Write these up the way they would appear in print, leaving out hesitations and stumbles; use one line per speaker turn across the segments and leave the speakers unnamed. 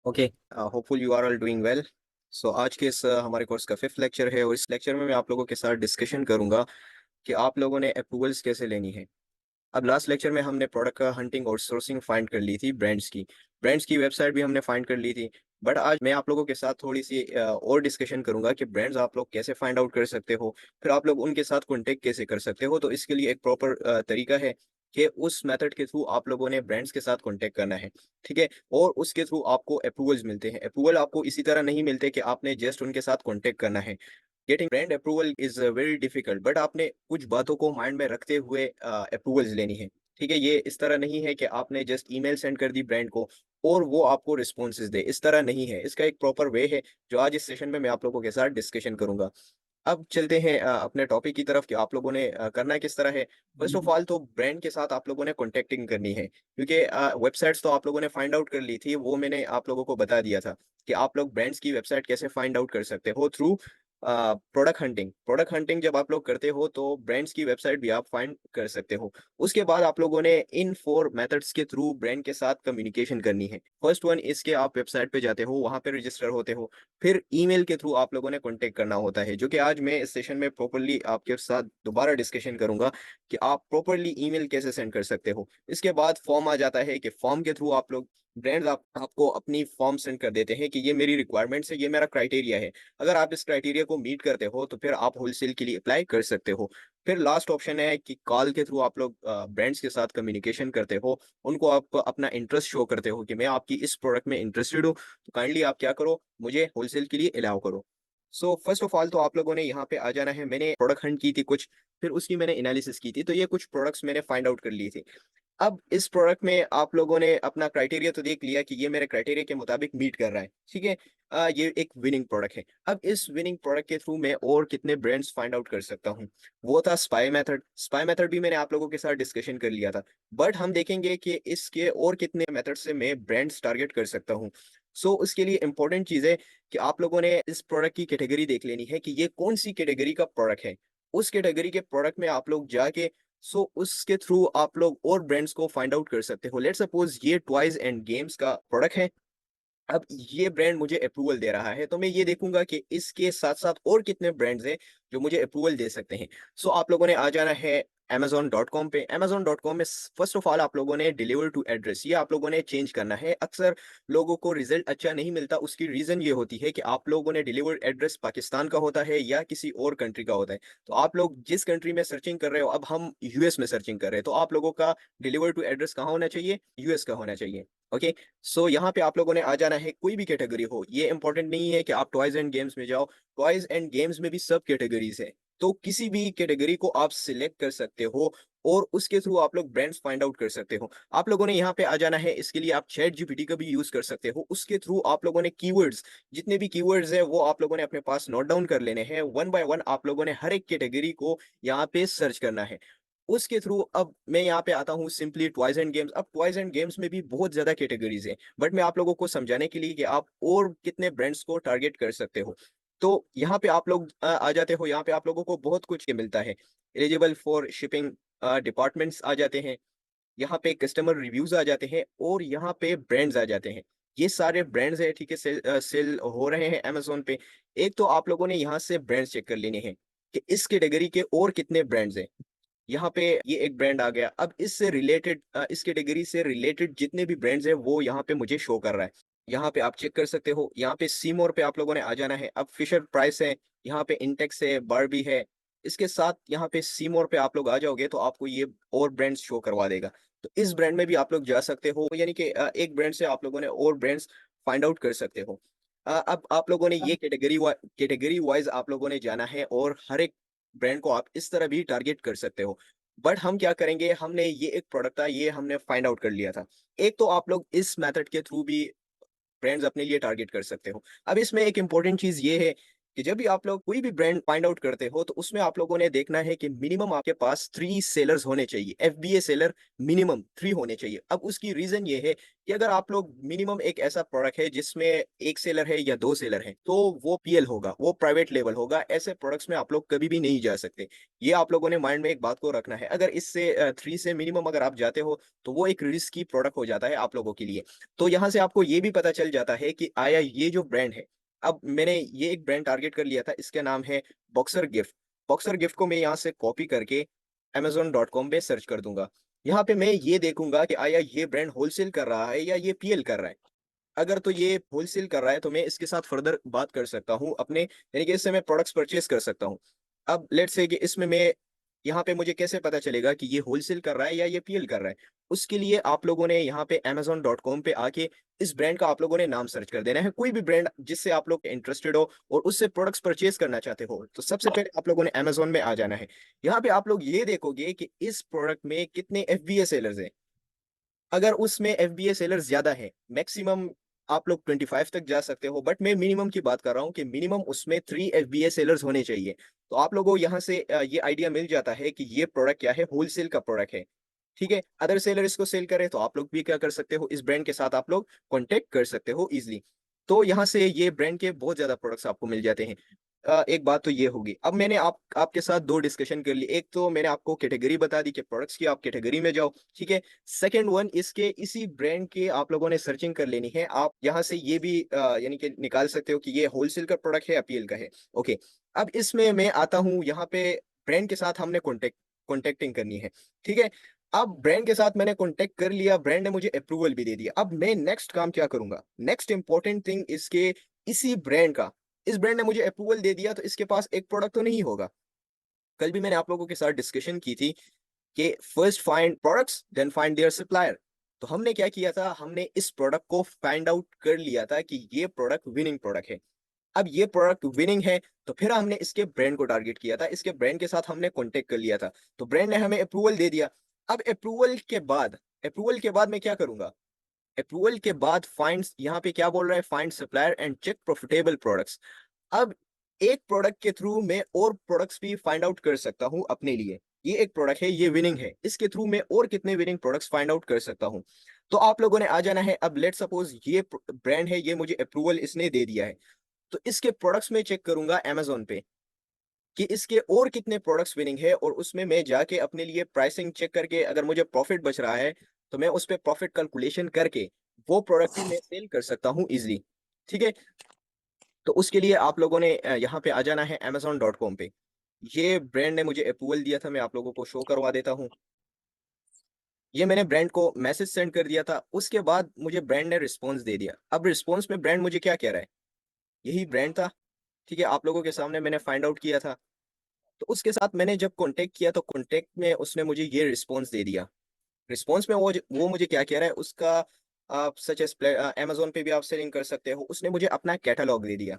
Okay. Hopeful you are all doing well. So आज के इस हमारे कोर्स का फिफ्थ लेक्चर है और इस लेक्चर में मैं आप लोगों के साथ डिस्कशन करूंगा कि आप लोगों ने अप्रूवल्स कैसे लेनी है। अब लास्ट लेक्चर में हमने प्रोडक्ट का हंटिंग और सोर्सिंग फाइंड कर ली थी, ब्रांड्स की वेबसाइट भी हमने फाइंड कर ली थी। बट आज मैं आप लोगों के साथ थोड़ी सी और डिस्कशन करूंगा कि ब्रांड्स आप लोग कैसे फाइंड आउट कर सकते हो, फिर आप लोग उनके साथ कॉन्टेक्ट कैसे कर सकते हो। तो इसके लिए एक प्रॉपर तरीका है कि उस मेथड के थ्रू आप लोगों ने ब्रांड्स के साथ कॉन्टेक्ट करना है। ठीक है। और उसके थ्रू आपको अप्रूवल्स मिलते हैं। अप्रूवल आपको इसी तरह नहीं मिलते कि आपने जस्ट उनके साथ कॉन्टेक्ट करना है। Getting brand approval is very difficult, but आपने कुछ बातों को माइंड में रखते हुए अप्रूवल्स लेनी है। ठीक है। ये इस तरह नहीं है कि आपने जस्ट ईमेल सेंड कर दी ब्रांड को और वो आपको रिस्पॉन्सेज दे, इस तरह नहीं है। इसका एक प्रॉपर वे है जो आज इस सेशन में मैं आप लोगों के साथ डिस्कशन करूंगा। अब चलते हैं अपने टॉपिक की तरफ कि आप लोगों ने करना किस तरह है। फर्स्ट ऑफ ऑल तो ब्रांड के साथ आप लोगों ने कॉन्टेक्टिंग करनी है, क्योंकि वेबसाइट्स तो आप लोगों ने फाइंड आउट कर ली थी, वो मैंने आप लोगों को बता दिया था कि आप लोग ब्रांड्स की वेबसाइट कैसे फाइंड आउट कर सकते हो थ्रू प्रोडक्ट हंटिंग जब आप लोग करते हो तो ब्रांड्स की वेबसाइट भी आप फाइंड कर सकते हो। उसके बाद आप लोगों ने इन 4 मेथड्स के थ्रू ब्रांड के साथ कम्युनिकेशन करनी है। फर्स्ट वन, इसके आप वेबसाइट पे जाते हो, वहां पे रजिस्टर होते हो। फिर ईमेल के थ्रू आप लोगों ने कॉन्टेक्ट करना होता है, जो कि आज मैं इस सेशन में प्रॉपर्ली आपके साथ दोबारा डिस्कशन करूंगा कि आप प्रॉपर्ली ईमेल कैसे सेंड कर सकते हो। इसके बाद फॉर्म आ जाता है कि फॉर्म के थ्रू आप लोग ब्रांड्स आपको अपनी फॉर्म सेंड कर देते हैं कि ये मेरी रिक्वायरमेंट्स है, ये मेरा क्राइटेरिया है। अगर आप इस क्राइटेरिया को मीट करते हो तो फिर आप होलसेल के लिए अप्लाई कर सकते हो। फिर लास्ट ऑप्शन है कि कॉल के थ्रू आप लोग ब्रांड्स के साथ कम्युनिकेशन करते हो। उनको आप अपना इंटरेस्ट शो करते हो कि मैं आपकी इस प्रोडक्ट में इंटरेस्टेड हूँ, तो काइंडली आप क्या करो, मुझे होलसेल के लिए अलाउ करो। सो फर्स्ट ऑफ ऑल तो आप लोगों ने यहाँ पे आ जाना है। मैंने प्रोडक्ट हंट की थी कुछ, फिर उसकी मैंने एनालिसिस की थी, तो ये कुछ प्रोडक्ट्स मैंने फाइंड आउट कर ली थी। अब इस प्रोडक्ट में आप लोगों ने अपना क्राइटेरिया तो देख लिया कि ये मेरे क्राइटेरिया के मुताबिक मीट कर रहा है। ठीक है। ये एक विनिंग प्रोडक्ट है। अब इस विनिंग प्रोडक्ट के थ्रू मैं और कितने ब्रांड्स फाइंड आउट कर सकता हूँ, वो था स्पाई मेथड भी मैंने आप लोगों के साथ डिस्कशन कर लिया था। बट हम देखेंगे कि इसके और कितने मेथड से मैं ब्रांड्स टारगेट कर सकता हूँ। सो उसके लिए इंपॉर्टेंट चीज है कि आप लोगों ने इस प्रोडक्ट की कैटेगरी देख लेनी है कि ये कौन सी कैटेगरी का प्रोडक्ट है। उस कैटेगरी के प्रोडक्ट में आप लोग जाके उसके थ्रू आप लोग और ब्रांड्स को फाइंड आउट कर सकते हो। लेट्स सपोज ये टॉयज एंड गेम्स का प्रोडक्ट है। अब ये ब्रांड मुझे अप्रूवल दे रहा है, तो मैं ये देखूंगा कि इसके साथ साथ और कितने ब्रांड्स हैं जो मुझे अप्रूवल दे सकते हैं। सो आप लोगों ने आ जाना है Amazon.com पे। Amazon.com में फर्स्ट ऑफ ऑल आप लोगों ने डिलीवर टू एड्रेस, ये आप लोगों ने चेंज करना है। अक्सर लोगों को रिजल्ट अच्छा नहीं मिलता, उसकी रीजन ये होती है कि आप लोगों ने डिलीवर एड्रेस पाकिस्तान का होता है या किसी और कंट्री का होता है। तो आप लोग जिस कंट्री में सर्चिंग कर रहे हो, अब हम यूएस में सर्चिंग कर रहे हैं, तो आप लोगों का डिलीवर टू एड्रेस कहाँ होना चाहिए, यूएस का होना चाहिए। ओके। सो यहाँ पे आप लोगों ने आ जाना है, कोई भी कैटेगरी हो, ये इंपॉर्टेंट नहीं है कि आप टॉयज एंड गेम्स में जाओ। टॉयज एंड गेम्स में भी सब कैटेगरीज है, तो किसी भी कैटेगरी को आप सिलेक्ट कर सकते हो और उसके थ्रू आप लोग ब्रांड्स फाइंड आउट कर सकते हो। आप लोगों ने यहाँ पे आ जाना है, इसके लिए आप चैट जीपीटी का भी यूज कर सकते हो। उसके थ्रू आप लोगों ने कीवर्ड्स, जितने भी कीवर्ड्स है वो आप लोगों ने अपने पास नोट डाउन कर लेने हैं। वन बाय वन आप लोगों ने हर एक कैटेगरी को यहाँ पे सर्च करना है। उसके थ्रू अब मैं यहाँ पे आता हूँ सिंपली टॉयज एंड गेम्स। अब टॉयज एंड गेम्स में भी बहुत ज्यादा कैटेगरीज हैं, बट मैं आप लोगों को समझाने के लिए कि आप और कितने ब्रांड्स को टारगेट कर सकते हो। तो यहाँ पे आप लोग आ जाते हो, यहाँ पे आप लोगों को बहुत कुछ मिलता है। एलिजिबल फॉर शिपिंग डिपार्टमेंट्स आ जाते हैं, यहाँ पे कस्टमर रिव्यूज आ जाते हैं और यहाँ पे ब्रांड्स आ जाते हैं। ये सारे ब्रांड्स है, ठीक है, सेल हो रहे हैं अमेजोन पे। एक तो आप लोगों ने यहाँ से ब्रांड्स चेक कर लेने हैं कि इस कैटेगरी के और कितने ब्रांड्स हैं। यहाँ पे ये एक ब्रांड आ गया। अब इससे रिलेटेड इस कैटेगरी से रिलेटेड जितने भी ब्रांड्स हैं वो यहाँ पे मुझे शो कर रहा है। यहाँ पे आप चेक कर सकते हो। यहाँ पे सीमोर पे आप लोगों ने आ जाना है। अब फिशर प्राइस है, यहाँ पे इंटेक्स है, बारबी है। इसके साथ यहाँ पे सीमोर पे आप लोग आ जाओगे तो आपको ये और ब्रांड्स शो करवा देगा। तो इस ब्रांड में भी आप लोग जा सकते हो, यानी कि एक ब्रांड से आप लोगों ने और ब्रांड्स फाइंड आउट कर सकते हो। अब आप लोगों ने ये कैटेगरी वाइज आप लोगों ने जाना है और हर एक ब्रांड को आप इस तरह भी टारगेट कर सकते हो। बट हम क्या करेंगे, हमने ये एक प्रोडक्ट था, ये हमने फाइंड आउट कर लिया था। एक तो आप लोग इस मेथड के थ्रू भी ब्रांड्स अपने लिए टारगेट कर सकते हो। अब इसमें एक इंपॉर्टेंट चीज ये है कि जब भी आप लोग कोई भी ब्रांड फाइंड आउट करते हो, तो उसमें आप लोगों ने देखना है कि मिनिमम आपके पास 3 सेलर्स होने चाहिए। एफबीए सेलर मिनिमम 3 होने चाहिए। अब उसकी रीज़न ये है कि अगर आप लोग मिनिमम एक ऐसा प्रोडक्ट है जिसमें 1 सेलर है या 2 सेलर हैं, तो वो पीएल होगा, वो प्राइवेट लेबल होगा। ऐसे प्रोडक्ट्स में आप लोग कभी भी नहीं जा सकते। ये आप लोगों ने माइंड में एक बात को रखना है। अगर इससे 3 से मिनिमम अगर आप जाते हो, तो वो एक रिस्की प्रोडक्ट हो जाता है आप लोगों के लिए। तो यहाँ से आपको ये भी पता चल जाता है कि आया ये जो ब्रांड है, अब मैंने ये एक ब्रांड टारगेट कर लिया था, इसका नाम है बॉक्सर गिफ्ट। बॉक्सर गिफ्ट को मैं यहाँ से कॉपी करके अमेज़न.कॉम पे सर्च कर दूँगा। यहाँ पे मैं ये देखूँगा कि आया ये ब्रांड होलसेल कर रहा है या ये पीएल कर रहा है। अगर तो ये होलसेल कर रहा है, तो मैं इसके साथ फर्दर बात कर सकता हूँ अपने, यानी कि इससे मैं प्रोडक्ट्स परचेज़ कर सकता हूँ। अब लेट्स से कि इसमें मैं यहाँ पे मुझे कैसे पता चलेगा कि ये होलसेल कर रहा है या ये पीएल कर रहा है? उसके लिए आप लोगों ने यहाँ पे अमेज़न.कॉम पे आके इस ब्रांड का आप लोगों ने नाम सर्च कर देना है। कोई भी ब्रांड जिससे आप लोग इंटरेस्टेड हो और उससे प्रोडक्ट्स परचेज़ करना चाहते हो, तो सबसे पहले आप लोगों ने अमेज़न में आ जाना है। यहाँ पे आप लोग ये देखोगे कि इस प्रोडक्ट में कितने एफबीए सेलर्स हैं। अगर उसमें एफबीए सेलर्स ज़्यादा हैं, मैक्सिमम आप लोग 25 तक जा सकते हो, बट मैं मिनिमम की बात कर रहा हूँ कि मिनिमम उसमें 3 एफबीए सेलर्स होने चाहिए। तो आप लोगों को यहाँ से ये आइडिया मिल जाता है कि ये प्रोडक्ट क्या है, होलसेल का प्रोडक्ट है। ठीक है? अदर सेलर इसको सेल करे, तो आप लोग भी क्या कर सकते हो, इस ब्रांड के साथ आप लोग कॉन्टैक्ट कर सकते हो ईज़िली। तो यहाँ से ये ब्रांड के बहुत ज़्यादा प्रोडक्ट्स आपको मिल जाते हैं। एक बात तो ये होगी। अब मैंने आपके साथ 2 डिस्कशन कर ली। एक तो मैंने आपको कैटेगरी बता दी कि प्रोडक्ट्स की आप कैटेगरी में जाओ, ठीक है? सेकंड वन, इसके इसी ब्रांड के आप लोगों ने सर्चिंग कर लेनी है। आप यहाँ से ये भी यानी कि निकाल सकते हो कि ये होलसेल का प्रोडक्ट है या पीएल का है। ओके, अब इसमें मैं आता हूँ यहाँ पे, ब्रांड के साथ हमने कॉन्टैक्टिंग करनी है, ठीक है? अब ब्रांड के साथ मैंने कॉन्टैक्ट कर लिया, ब्रांड ने मुझे अप्रूवल भी दे दिया। अब मैं नेक्स्ट काम क्या करूँगा? नेक्स्ट इम्पोर्टेंट थिंग इसके इसी ब्रांड का, इस ब्रांड ने मुझे अप्रूवल दे दिया, तो इसके पास एक प्रोडक्ट तो नहीं होगा। कल भी मैंने आप लोगों के साथ डिस्कशन की थी कि first find products then find their supplier. तो हमने क्या किया था, हमने इस प्रोडक्ट को फाइंड आउट कर लिया था कि ये प्रोडक्ट विनिंग प्रोडक्ट है। अब ये प्रोडक्ट विनिंग है, तो फिर हमने इसके ब्रांड को टारगेट किया था, इसके ब्रांड के साथ हमने कॉन्टैक्ट कर लिया था। तो ब्रांड ने हमें अप्रूवल दे दिया। अब अप्रूवल के बाद मैं क्या करूँगा? अप्रूवल के बाद फाइंड्स, यहाँ पे क्या बोल रहा है, find supplier and check profitable products. अब एक प्रोडक्ट के थ्रू मैं और प्रोडक्ट्स भी फाइंड आउट कर सकता हूँ अपने लिए। ये एक प्रोडक्ट है, ये विनिंग है। इसके थ्रू मैं और कितने विनिंग प्रोडक्ट्स फाइंड आउट कर सकता हूँ। तो आप लोगों ने आ जाना है। अब लेट्स सपोज़ ये ब्रांड है, ये मुझे अप्रूवल इसने दे दिया है। तो इसके प्रोडक्ट्स में चेक करूँगा अमेज़न पे कि इसके और कितने प्रोडक्ट्स विनिंग है, और उसमें मैं जाके अपने लिए प्राइसिंग चेक करके अगर मुझे प्रॉफिट बच रहा है, तो मैं उस पे प्रॉफिट कैलकुलेशन करके वो प्रोडक्ट भी मैं सेल कर सकता हूँ ईज़िली। ठीक है? तो उसके लिए आप लोगों ने यहाँ पे आ जाना है amazon.com पे। ये ब्रांड ने मुझे अप्रूवल दिया था, मैं आप लोगों को शो करवा देता हूँ। ये मैंने ब्रांड को मैसेज सेंड कर दिया था, उसके बाद मुझे ब्रांड ने रिस्पॉन्स दे दिया। अब रिस्पॉन्स में ब्रांड मुझे क्या कह रहा है? यही ब्रांड था, ठीक है? आप लोगों के सामने मैंने फाइंड आउट किया था। तो उसके साथ मैंने जब कॉन्टैक्ट किया, तो कॉन्टैक्ट में उसने मुझे ये रिस्पॉन्स दे दिया। रिस्पॉन्स में वो मुझे क्या कह रहा है, उसका आप सच एज़ अमेज़न पे भी आप सेलिंग कर सकते हो। उसने मुझे अपना कैटलॉग दे दिया।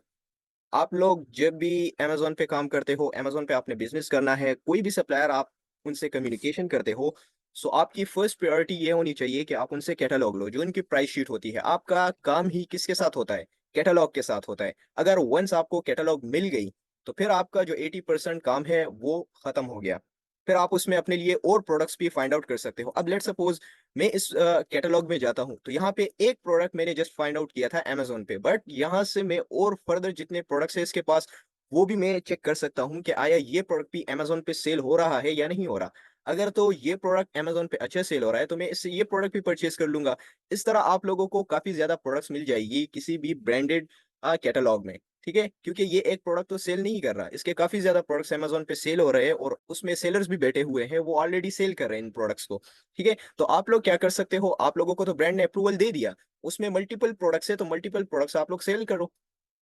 आप लोग जब भी अमेज़न पे काम करते हो, अमेज़न पे आपने बिज़नेस करना है, कोई भी सप्लायर आप उनसे कम्युनिकेशन करते हो, सो आपकी फर्स्ट प्रायोरिटी ये होनी चाहिए कि आप उनसे कैटलॉग लो, जो उनकी प्राइस शीट होती है। आपका काम ही किसके साथ होता है? कैटलॉग के साथ होता है। अगर वन्स आपको कैटलॉग मिल गई, तो फिर आपका जो 80% काम है, वो खत्म हो गया। फिर आप उसमें अपने लिए और प्रोडक्ट्स भी फाइंड आउट कर सकते हो। अब लेट्स सपोज़ मैं इस कैटलॉग में जाता हूँ, तो यहाँ पे एक प्रोडक्ट मैंने जस्ट फाइंड आउट किया था अमेज़न पे, बट यहाँ से मैं और फर्दर जितने प्रोडक्ट्स हैं इसके पास, वो भी मैं चेक कर सकता हूँ कि आया ये प्रोडक्ट भी अमेज़न पे सेल हो रहा है या नहीं हो रहा। अगर तो ये प्रोडक्ट अमेज़न पे अच्छा सेल हो रहा है, तो मैं इससे ये प्रोडक्ट भी परचेज़ कर लूँगा। इस तरह आप लोगों को काफ़ी ज़्यादा प्रोडक्ट्स मिल जाएगी किसी भी ब्रांडेड कैटलॉग में, ठीक है? क्योंकि ये एक प्रोडक्ट तो सेल नहीं कर रहा, इसके काफ़ी ज़्यादा प्रोडक्ट्स अमेज़न पे सेल हो रहे हैं, और उसमें सेलर्स भी बैठे हुए हैं, वो ऑलरेडी सेल कर रहे हैं इन प्रोडक्ट्स को। ठीक है? तो आप लोग क्या कर सकते हो, आप लोगों को तो ब्रांड ने अप्रूवल दे दिया, उसमें मल्टीपल प्रोडक्ट्स है, तो मल्टीपल प्रोडक्ट्स आप लोग सेल करो।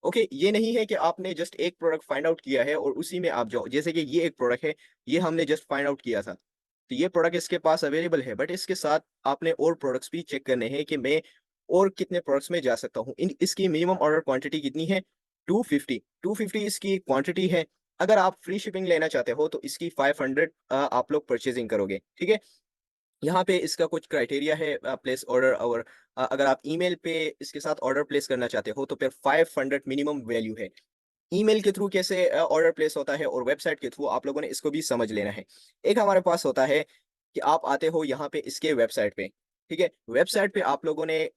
ओके? ये नहीं है कि आपने जस्ट एक प्रोडक्ट फाइंड आउट किया है और उसी में आप जाओ। जैसे कि ये एक प्रोडक्ट है, ये हमने जस्ट फाइंड आउट किया था। तो ये प्रोडक्ट इसके पास अवेलेबल है, बट इसके साथ आपने और प्रोडक्ट्स भी चेक करने हैं कि मैं और कितने प्रोडक्ट्स में जा सकता हूँ। इन इसकी मिनिमम ऑर्डर क्वांटिटी कितनी है? 250, 250 इसकी क्वांटिटी है। अगर आप फ्री शिपिंग लेना चाहते हो, तो इसकी 500 आप लोग परचेज़िंग करोगे, ठीक है? यहाँ पे इसका कुछ क्राइटेरिया है प्लेस ऑर्डर, और अगर आप ईमेल पे इसके साथ ऑर्डर प्लेस करना चाहते हो, तो फिर 500 मिनिमम वैल्यू है। ईमेल के थ्रू कैसे ऑर्डर प्लेस होता है और वेबसाइट के थ्रू आप लोगों ने इसको भी समझ लेना है। एक हमारे पास होता है कि आप आते हो यहाँ पे इसके वेबसाइट पे, ठीक है? वेबसाइट पे आप लोगों ने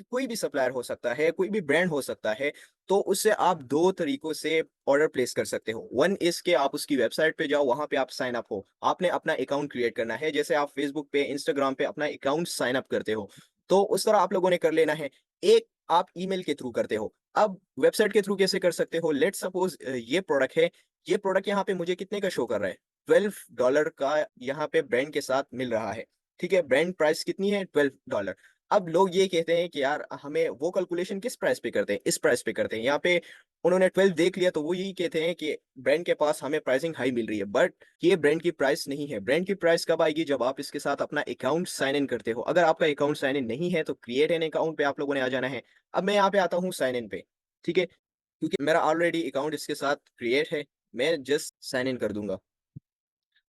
कोई भी सप्लायर हो सकता है, कोई भी ब्रांड हो सकता है, तो उससे आप 2 तरीकों से ऑर्डर प्लेस कर सकते हो। वन इज़ के आप उसकी वेबसाइट पे जाओ, वहाँ पे आप साइन अप हो। आपने अपना अकाउंट क्रिएट करना है, जैसे आप फेसबुक पे, इंस्टाग्राम पे अपना अकाउंट साइन अप करते हो, तो उस तरह आप लोगों ने कर लेना है। एक आप ईमेल के थ्रू करते हो। अब वेबसाइट के थ्रू कैसे कर सकते हो? लेट्स सपोज़ ये प्रोडक्ट है, ये प्रोडक्ट यहाँ पे मुझे कितने का शो कर रहा है? $12 का यहाँ पे ब्रांड के साथ मिल रहा है, ठीक है? ब्रांड प्राइस कितनी है? $12। अब लोग ये कहते हैं कि यार हमें वो कैलकुलेशन किस प्राइस पे करते हैं? इस प्राइस पे करते हैं। यहाँ पे उन्होंने 12 देख लिया तो वो यही कहते हैं कि ब्रांड के पास हमें प्राइसिंग हाई मिल रही है, बट ये ब्रांड की प्राइस नहीं है। ब्रांड की प्राइस कब आएगी? जब आप इसके साथ अपना अकाउंट साइन इन करते हो। अगर आपका अकाउंट साइन इन नहीं है तो क्रिएट एन अकाउंट पे आप लोगों ने आ जाना है। अब मैं यहाँ पे आता हूँ साइन इन पे, ठीक है? क्योंकि मेरा ऑलरेडी अकाउंट इसके साथ क्रिएट है, मैं जस्ट साइन इन कर दूँगा।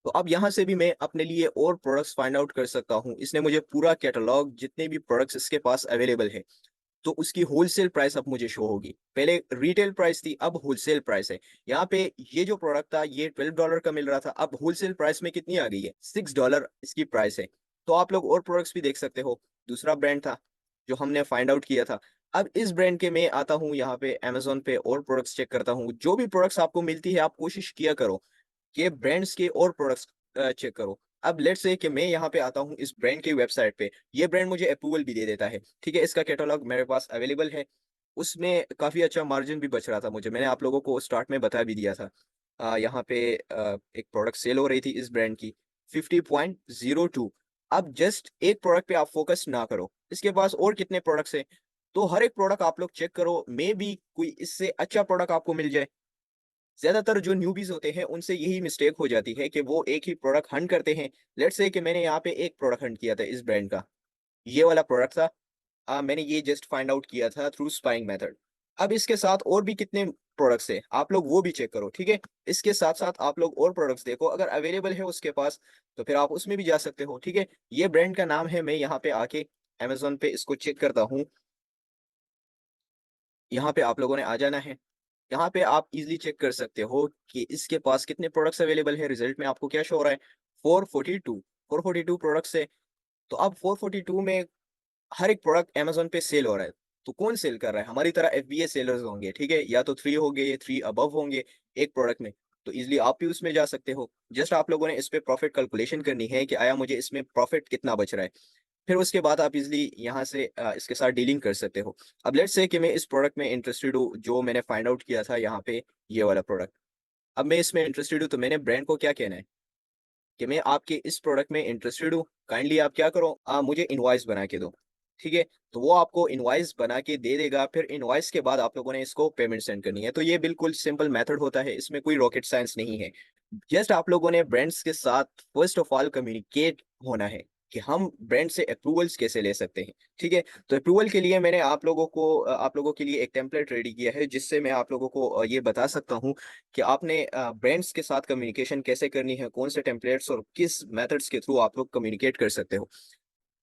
तो अब यहाँ से भी मैं अपने लिए और प्रोडक्ट्स फाइंड आउट कर सकता हूँ। इसने मुझे पूरा कैटलॉग जितने भी प्रोडक्ट्स इसके पास अवेलेबल है, तो उसकी होलसेल प्राइस अब मुझे शो होगी। पहले रिटेल प्राइस थी, अब होलसेल प्राइस है। यहाँ पे ये जो प्रोडक्ट था ये $12 का मिल रहा था, अब होलसेल प्राइस में कितनी आ गई है? $6 इसकी प्राइस है। तो आप लोग और प्रोडक्ट्स भी देख सकते हो। दूसरा ब्रांड था, जो हमने फाइंड आउट किया था। अब इस ब्रांड के मैं आता हूँ यहाँ पे अमेज़न पे और प्रोडक्ट्स चेक करता हूँ। जो भी प्रोडक्ट्स आपको मिलती है, आप कोशिश किया करो कि ब्रांड्स के और प्रोडक्ट्स चेक करो। अब लेट्स से कि मैं यहाँ पे आता हूँ इस ब्रांड की वेबसाइट पे, ये ब्रांड मुझे अप्रूवल भी दे देता है, ठीक है? इसका कैटलॉग मेरे पास अवेलेबल है, उसमें काफ़ी अच्छा मार्जिन भी बच रहा था मुझे, मैंने आप लोगों को स्टार्ट में बता भी दिया था। यहाँ पे एक प्रोडक्ट सेल हो रही थी इस ब्रांड की 50.02। अब जस्ट एक प्रोडक्ट पे आप फोकस ना करो, इसके पास और कितने प्रोडक्ट्स हैं, तो हर एक प्रोडक्ट आप लोग चेक करो, मेबी कोई इससे अच्छा प्रोडक्ट आपको मिल जाए। ज़्यादातर जो न्यूबीज़ होते हैं, उनसे यही मिस्टेक हो जाती है कि वो एक ही प्रोडक्ट हंट करते हैं। लेट्स से कि मैंने यहाँ पे एक प्रोडक्ट हंट किया था इस ब्रांड का, ये वाला प्रोडक्ट था। मैंने ये जस्ट फाइंड आउट किया था थ्रू स्पाइंग मेथड। अब इसके साथ और भी कितने प्रोडक्ट्स हैं, आप लोग वो भी चेक करो, ठीक है? इसके साथ-साथ आप लोग और प्रोडक्ट्स देखो, अगर अवेलेबल है उसके पास, तो फिर आप उसमें भी जा सकते हो, ठीक है? ये ब्रांड का नाम है, मैं यहाँ पे आके अमेज़न पे इसको चेक करता हूँ। यहाँ पे आप लोगों ने आ जाना है। यहाँ पे आप इज़िली चेक कर सकते हो कि इसके पास कितने प्रोडक्ट्स अवेलेबल है, रिज़ल्ट में आपको क्या शो हो रहा है? 442, 442 प्रोडक्ट्स है। तो अब 442 में हर एक प्रोडक्ट अमेज़न पे सेल हो रहा है। तो कौन सेल कर रहा है? हमारी तरह एफबीए सेलर्स होंगे, ठीक है? या तो 3 होंगे या 3 अबव होंगे एक प्रोडक्ट में। तो ईज़िली आप भी उसमें जा सकते हो। जस्ट आप लोगों ने इस पे प्रॉफिट कैलकुलेशन करनी है कि आया मुझे इसमें प्रॉफिट कितना बच रहा है। फिर उसके बाद आप ईज़िली यहाँ से इसके साथ डीलिंग कर सकते हो। अब लेट्स से कि मैं इस प्रोडक्ट में इंटरेस्टेड हूँ, जो मैंने फाइंड आउट किया था यहाँ पे, ये वाला प्रोडक्ट। अब मैं इसमें इंटरेस्टेड हूँ, तो मैंने ब्रांड को क्या कहना है कि मैं आपके इस प्रोडक्ट में इंटरेस्टेड हूँ, काइंडली आप क्या करो, मुझे इनवॉइस बना के दो, ठीक है? तो वो आपको इनवॉइस बना के दे देगा, फिर इनवॉइस के बाद आप लोगों ने इसको पेमेंट सेंड करनी है। तो ये बिल्कुल सिंपल मेथड होता है, इसमें कोई रॉकेट साइंस नहीं है। जस्ट आप लोगों ने ब्रांड्स के साथ फर्स्ट ऑफ ऑल कम्युनिकेट होना है कि हम ब्रांड से अप्रूवल्स कैसे ले सकते हैं, ठीक है? तो अप्रूवल के लिए मैंने आप लोगों के लिए एक टेम्पलेट रेडी किया है, जिससे मैं आप लोगों को ये बता सकता हूँ कि आपने ब्रांड्स के साथ कम्युनिकेशन कैसे करनी है, कौन से टेम्पलेट्स और किस मेथड्स के थ्रू आप लोग कम्युनिकेट कर सकते हो।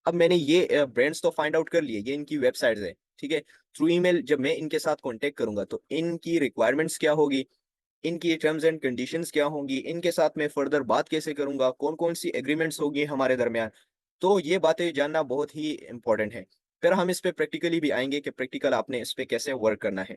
अब मैंने ये ब्रांड्स तो फाइंड आउट कर लिए, ये इनकी वेबसाइट्स है, ठीक है? थ्रू ईमेल जब मैं इनके साथ कॉन्टैक्ट करूँगा, तो इनकी रिक्वायरमेंट्स क्या होगी, इनकी टर्म्स एंड कंडीशंस क्या होंगी, इनके साथ मैं फर्दर बात कैसे करूँगा, कौन-कौन सी एग्रीमेंट्स होगी हमारे दरमियान, तो ये बातें जानना बहुत ही इम्पोर्टेंट है। फिर हम इस पे प्रैक्टिकली भी आएँगे कि प्रैक्टिकल आपने इस पे कैसे वर्क करना है।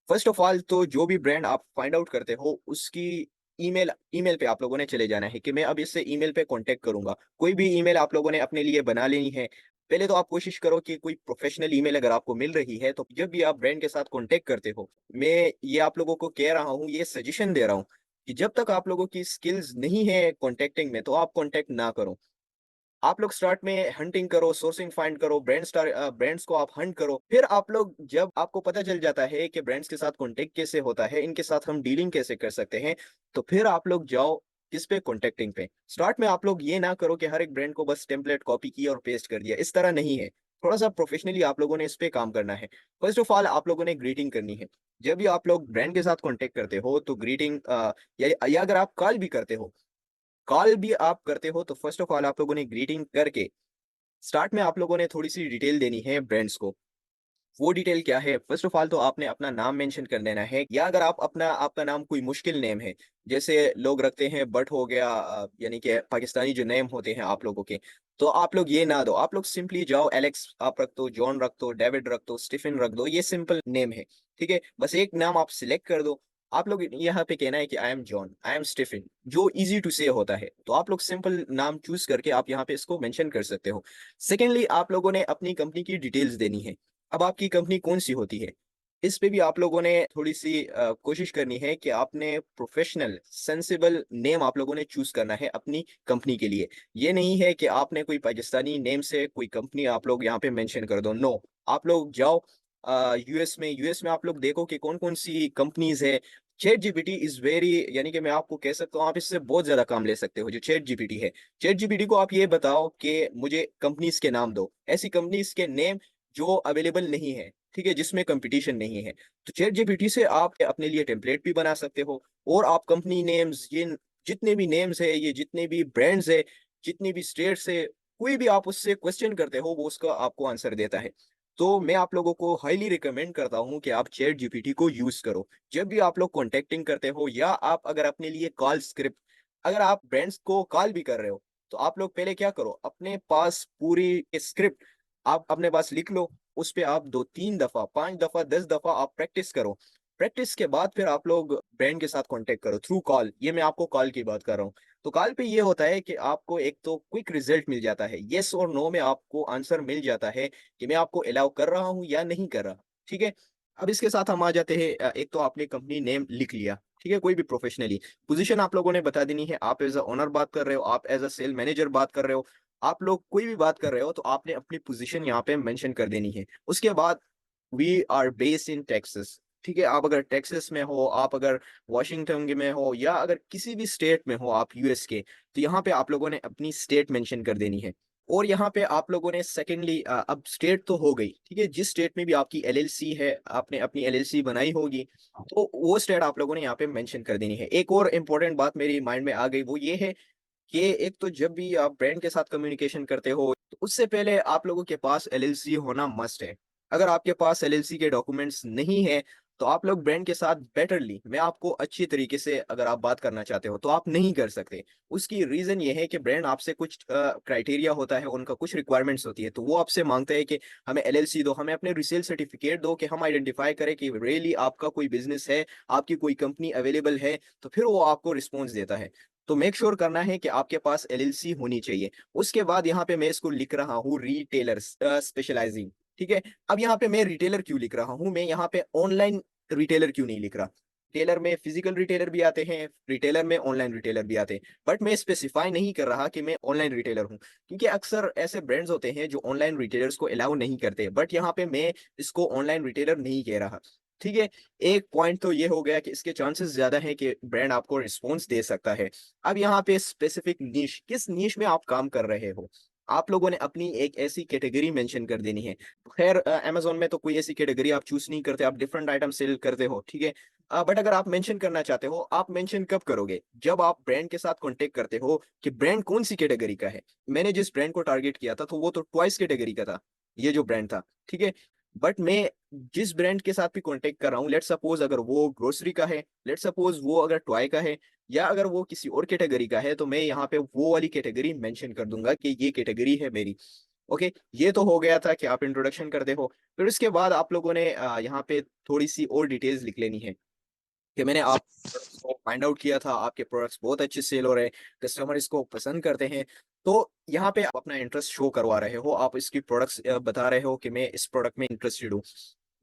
फर्स्ट ऑफ ऑल तो जो भी ब्रांड आप फाइंड आउट करते हो, उसकी ईमेल ईमेल पे आप लोगों ने चले जाना है कि मैं अब इससे ईमेल पे कॉन्टैक्ट करूँगा। कोई भी ईमेल आप लोगों ने अपने लिए बना लेनी है। पहले तो आप कोशिश करो कि कोई प्रोफ़ेशनल ईमेल अगर आपको मिल रही है, तो जब भी आप ब्रांड के साथ कॉन्टैक्ट करते हो, मैं ये आप लोगों को कह रहा हूँ, ये सजेशन दे रहा हूँ कि जब तक आप लोगों की स्किल्स नहीं है कॉन्टैक्टिंग में, तो आप कॉन्टैक्ट ना करो। आप लोग स्टार्ट में हंटिंग करो, सोर्सिंग फाइंड करो, ब्रांड्स को आप हंट करो। फिर आप लोग जब आपको पता चल जाता है कि ब्रांड्स के साथ कॉन्टैक्ट कैसे होता है, इनके साथ हम डीलिंग कैसे कर सकते हैं, तो फिर आप लोग जाओ किस पे कॉन्टैक्टिंग पे। स्टार्ट में आप लोग ये ना करो कि हर एक ब्रांड को बस टेम्पलेट कॉपी किया और पेस्ट कर दिया, इस तरह नहीं है। थोड़ा-सा प्रोफेशनली आप लोगों ने इस पे काम करना है। फर्स्ट ऑफ ऑल आप लोगों ने ग्रीटिंग करनी है। जब भी आप लोग ब्रांड के साथ कॉन्टैक्ट करते हो, तो ग्रीटिंग या अगर आप कॉल भी करते हो, कॉल भी आप करते हो, तो फर्स्ट ऑफ ऑल आप लोगों ने ग्रीटिंग करके स्टार्ट में आप लोगों ने थोड़ी-सी डिटेल देनी है ब्रांड्स को। वो डिटेल क्या है? फ़र्स्ट ऑफ ऑल तो आपने अपना नाम मेंशन कर देना है, या अगर आप अपना आपका नाम कोई मुश्किल नेम है, जैसे लोग रखते हैं बट हो गया, यानी कि पाकिस्तानी जो नेम होते हैं आप लोगों के, तो आप लोग ये ना दो। आप लोग सिंपली जाओ, एलेक्स आप रख दो, जॉन रख दो, डेविड रख दो, स्टीफन रख दो, ये सिंपल नेम है, ठीक है? बस एक नाम आप सिलेक्ट कर दो। आप लोग यहाँ पे कहना है कि I am John, I am Stephen, जो ईज़ी टू से होता है। तो आप लोग सिंपल नाम चूज़ करके आप यहाँ पे इसको मेंशन कर सकते हो। सेकेंडली, आप लोगों ने अपनी कंपनी की डिटेल्स देनी है। अब आपकी कंपनी कौन-सी होती है? इस पे भी आप लोगों ने थोड़ी-सी कोशिश करनी है कि आपने प्रोफ़ेशनल, सेंसिबल नेम आप लोगों ने चूज़ करना है अपनी कंपनी के लिए। ये नहीं है कि आपने कोई पाकिस्तानी नेम से कोई कंपनी आप लोग यहाँ पे मेंशन कर दो, नो। आप लोग जाओ यूएस में आप लोग देखो कि कौन-कौन सी कंपनीज़ है। चैट जीपीटी इज़ वेरी, यानी कि मैं आपको कह सकता हूँ, आप इससे बहुत ज़्यादा काम ले सकते हो, जो चैट जीपीटी है। चैट जीपीटी को आप ये बताओ कि मुझे कंपनीज़ के नाम दो, ऐसी कंपनीज़ के नेम जो अवेलेबल नहीं है, ठीक है? जिसमें कॉम्पिटिशन नहीं है। तो चैट जीपीटी से आप अपने लिए टेम्पलेट भी बना सकते हो, और आप कंपनी नेम्स, जितने भी नेम्स हैं, ये जितने भी ब्रांड्स हैं, जितनी भी स्टेट्स हैं, कोई भी आप उससे क्वेश्चन करते हो, वो उसका आपको आंसर देता है। तो मैं आप लोगों को हाइली रिकमेंड करता हूँ कि आप चैट जीपीटी को यूज़ करो। जब भी आप लोग कॉन्टैक्टिंग करते हो, या आप अगर अपने लिए कॉल स्क्रिप्ट, अगर आप ब्रांड्स को कॉल भी कर रहे हो, तो आप लोग पहले क्या करो, अपने पास पूरी स्क्रिप्ट आप अपने पास लिख लो। उस पे आप 2-3 दफ़ा, 5 दफ़ा, 10 दफ़ा आप प्रैक्टिस करो। प्रैक्टिस के बाद फिर आप लोग ब्रांड के साथ कॉन्टैक्ट करो थ्रू कॉल। ये मैं आपको कॉल की बात कर रहा हूँ। तो कॉल पे ये होता है कि आपको एक तो क्विक रिज़ल्ट मिल जाता है। येस और नो में आपको आंसर मिल जाता है कि मैं आपको अलाउ कर रहा हूँ या नहीं कर रहा। ठीक है? अब इसके साथ हम आ जाते हैं, एक तो आपने कंपनी नेम लिख लिया, ठीक है? कोई भी प्रोफ़ेशनली। पोज़ीशन आप लोगों ने बता देनी है, आप एज़ अ ओनर बात कर रहे हो, आप एज़ अ सेल मैनेजर बात कर रहे हो, आप लोग कोई भी बात कर रहे हो, तो आपने अपनी पोज़ीशन यहाँ पे मेंशन कर देनी है। उसके बाद we are based in Texas, ठीक है? आप अगर टेक्सास में हो, आप अगर वाशिंगटन में हो, या अगर किसी भी स्टेट में हो आप यूएस के, तो यहाँ पे आप लोगों ने अपनी स्टेट मेंशन कर देनी है। और यहाँ पे आप लोगों ने सेकेंडली, अब स्टेट तो हो गई, ठीक है? जिस स्टेट में भी आपकी एलएलसी है, आपने अपनी एलएलसी बनाई होगी, तो वो स्टेट आप लोगों ने यहाँ पे मेंशन कर देनी है। एक और इम्पोर्टेंट बात मेरी माइंड में आ गई, वो ये है कि एक तो जब भी आप ब्रांड के साथ कम्युनिकेशन करते हो, तो उससे पहले आप लोगों के पास एलएलसी होना मस्ट है। अगर आपके पास एलएलसी के डॉक्यूमेंट्स नहीं हैं, तो आप लोग ब्रांड के साथ बेटरली, मैं आपको अच्छी तरीके से अगर आप बात करना चाहते हो, तो आप नहीं कर सकते। उसकी रीज़न ये है कि ब्रांड आपसे कुछ क्राइटेरिया होता है, उनका कुछ रिक्वायरमेंट्स होती है, तो वो आपसे माँगते हैं कि हमें एलएलसी दो, हमें अपने रीसेल सर्टिफिकेट दो, कि हम आइडेंटिफ़ाई करें कि रियली आपका कोई बिज़नेस है, आपकी कोई कंपनी अवेलेबल है, तो फिर वो आपको रिस्पॉन्स देता है। तो मेक श्योर करना है कि आपके पास एलएलसी होनी चाहिए। उसके बाद यहाँ पे मैं इसको लिख रहा हूँ रिटेलर्स स्पेशलाइजिंग, ठीक है? अब यहाँ पे मैं रिटेलर क्यों लिख रहा हूँ? मैं यहाँ पे ऑनलाइन रिटेलर क्यों नहीं लिख रहा? रिटेलर में फिजिकल रिटेलर भी आते हैं, रिटेलर में ऑनलाइन रिटेलर भी आते हैं। बट मैं स्पेसिफाई नहीं कर रहा कि मैं ऑनलाइन रिटेलर हूँ, क्योंकि अक्सर ऐसे ब्रांड्स होते हैं जो ऑनलाइन रिटेलर्स को अलाउ नहीं करते। बट यहाँ पे मैं इसको ऑनलाइन रिटेलर नहीं कह रहा, ठीक है? एक पॉइंट तो ये हो गया कि इसके चांसेस ज़्यादा हैं कि ब्रांड आपको रिस्पॉन्स दे सकता है। अब यहाँ पे स्पेसिफिक नीश, किस नीश में आप काम कर रहे हो? आप लोगों ने अपनी एक ऐसी कैटेगरी मेंशन कर देनी है। ख़ैर अमेज़न में तो कोई ऐसी कैटेगरी आप चूज़ नहीं करते, आप डिफरेंट आइटम सेल करते हो, ठीक है? बट अगर आप मेंशन करना चाहते हो, आप मेंशन कब करोगे? जब आप ब्रांड के साथ कॉन्टैक्ट करते हो कि ब्रांड कौन-सी कैटेगरी का है। मैंने जिस ब्रांड को टारगेट किया था, तो वो तो टॉयज़ कैटेगरी का था, ये जो ब्रांड था, ठीक है? बट मैं जिस ब्रांड के साथ भी कॉन्टैक्ट कर रहा हूँ, लेट्स सपोज़ अगर वो ग्रोसरी का है, लेट्स सपोज़ वो अगर टॉय का है, या अगर वो किसी और कैटेगरी का है, तो मैं यहाँ पे वो वाली कैटेगरी मेंशन कर दूँगा कि ये कैटेगरी है मेरी। ओके, ये तो हो गया था कि आप इंट्रोडक्शन करते हो। फिर उसके बाद आप लोगों ने यहाँ पे थोड़ी-सी और डिटेल्स लिख लेनी है। कि मैंने आप प्रोडक्ट्स को फाइंड आउट किया था, आपके प्रोडक्ट्स बहुत अच्छे सेल हो रहे हैं, कस्टमर इसको पसंद करते हैं। तो यहाँ पे आप अपना इंटरेस्ट शो करवा रहे हो, आप इसकी प्रोडक्ट्स बता रहे हो कि मैं इस प्रोडक्ट में इंटरेस्टेड हूँ।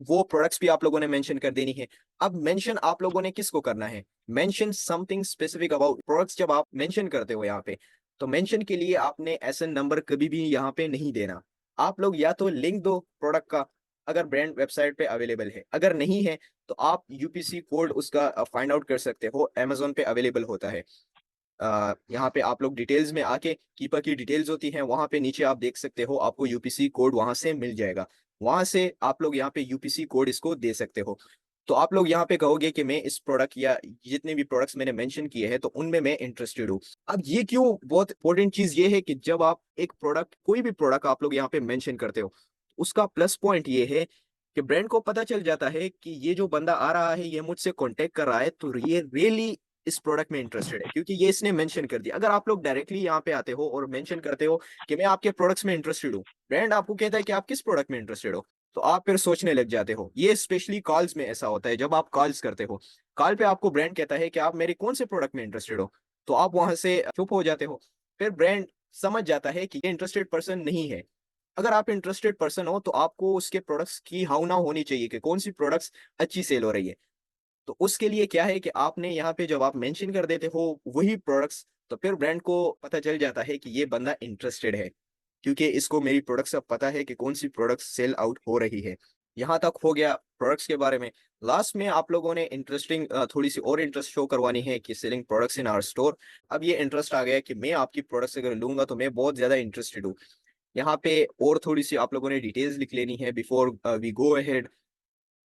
वो प्रोडक्ट्स भी आप लोगों ने मेंशन कर देनी है। अब मेंशन आप लोगों ने किसको करना है? Mention something specific about products. जब आप मेंशन करते हो यहाँ पे, तो मेंशन के लिए आपने एसएन नंबर कभी भी यहाँ पे नहीं देना। आप लोग या तो लिंक दो प्रोडक्ट का, अगर ब्रांड वेबसाइट पे अवेलेबल है। अगर नहीं है, तो आप यूपीसी कोड उसका फाइंड आउट कर सकते हो, अमेज़न पे अवेलेबल होता है। यहाँ पे आप लोग डिटेल्स में आके, कीपर की डिटेल्स होती हैं, वहाँ पे नीचे आप देख सकते हो, आपको यूपीसी कोड वहाँ से मिल जाएगा। वहाँ से आप लोग यहाँ पे यूपीसी कोड इसको दे सकते हो। तो आप लोग यहाँ पे कहोगे कि मैं इस प्रोडक्ट या जितने भी प्रोडक्ट्स मैंने मेंशन किए हैं, तो उनमें मैं इंटरेस्टेड हूँ। अब ये क्यों बहुत इंपॉर्टेंट चीज़ ये है कि जब आप एक प्रोडक्ट, कोई भी प्रोडक्ट आप लोग यहाँ पे मेंशन करते हो, उसका प्लस पॉइंट ये है कि ब्रांड को पता चल जाता है कि ये जो बंदा आ रहा है, ये मुझसे कॉन्टैक्ट कर रहा है, तो ये रियली इस प्रोडक्ट में इंटरेस्टेड है, क्योंकि ये इसने मेंशन कर दिया। अगर आप लोग डायरेक्टली यहाँ पे आते हो और मेंशन करते हो कि मैं आपके प्रोडक्ट्स में इंटरेस्टेड हूँ, ब्रांड आपको कहता है कि आप किस प्रोडक्ट में इंटरेस्टेड हो, तो आप फिर सोचने लग जाते हो। ये स्पेशली कॉल्स में ऐसा होता है, जब आप कॉल्स करते हो, कॉल पे आपको ब्रांड कहता है कि आप मेरे कौन से प्रोडक्ट में इंटरेस्टेड हो, तो आप वहां से चुप हो जाते हो। फिर ब्रांड समझ जाता है कि ये इंटरेस्टेड पर्सन नहीं है। अगर आप इंटरेस्टेड पर्सन हो, तो आपको उसके प्रोडक्ट्स की हाव-नाव होनी चाहिए कि कौन सी प्रोडक्ट्स अच्छी सेल हो रही है। तो उसके लिए क्या है कि आपने यहाँ पे जब आप मेंशन कर देते हो वही प्रोडक्ट्स, तो फिर ब्रांड को पता चल जाता है कि ये बंदा इंटरेस्टेड है, क्योंकि इसको मेरी प्रोडक्ट्स अब पता है कि कौन सी प्रोडक्ट्स सेल आउट हो रही है। यहाँ तक हो गया प्रोडक्ट्स के बारे में। लास्ट में आप लोगों ने इंटरेस्टिंग थोड़ी सी और इंटरेस्ट शो करवानी है कि selling products in our store. अब ये इंटरेस्ट आ गया कि मैं आपकी प्रोडक्ट्स अगर लूंगा तो मैं बहुत ज्यादा इंटरेस्टेड हूँ। यहाँ पे और थोड़ी-सी आप लोगों ने डिटेल्स लिख लेनी है बिफोर वी गो अहेड।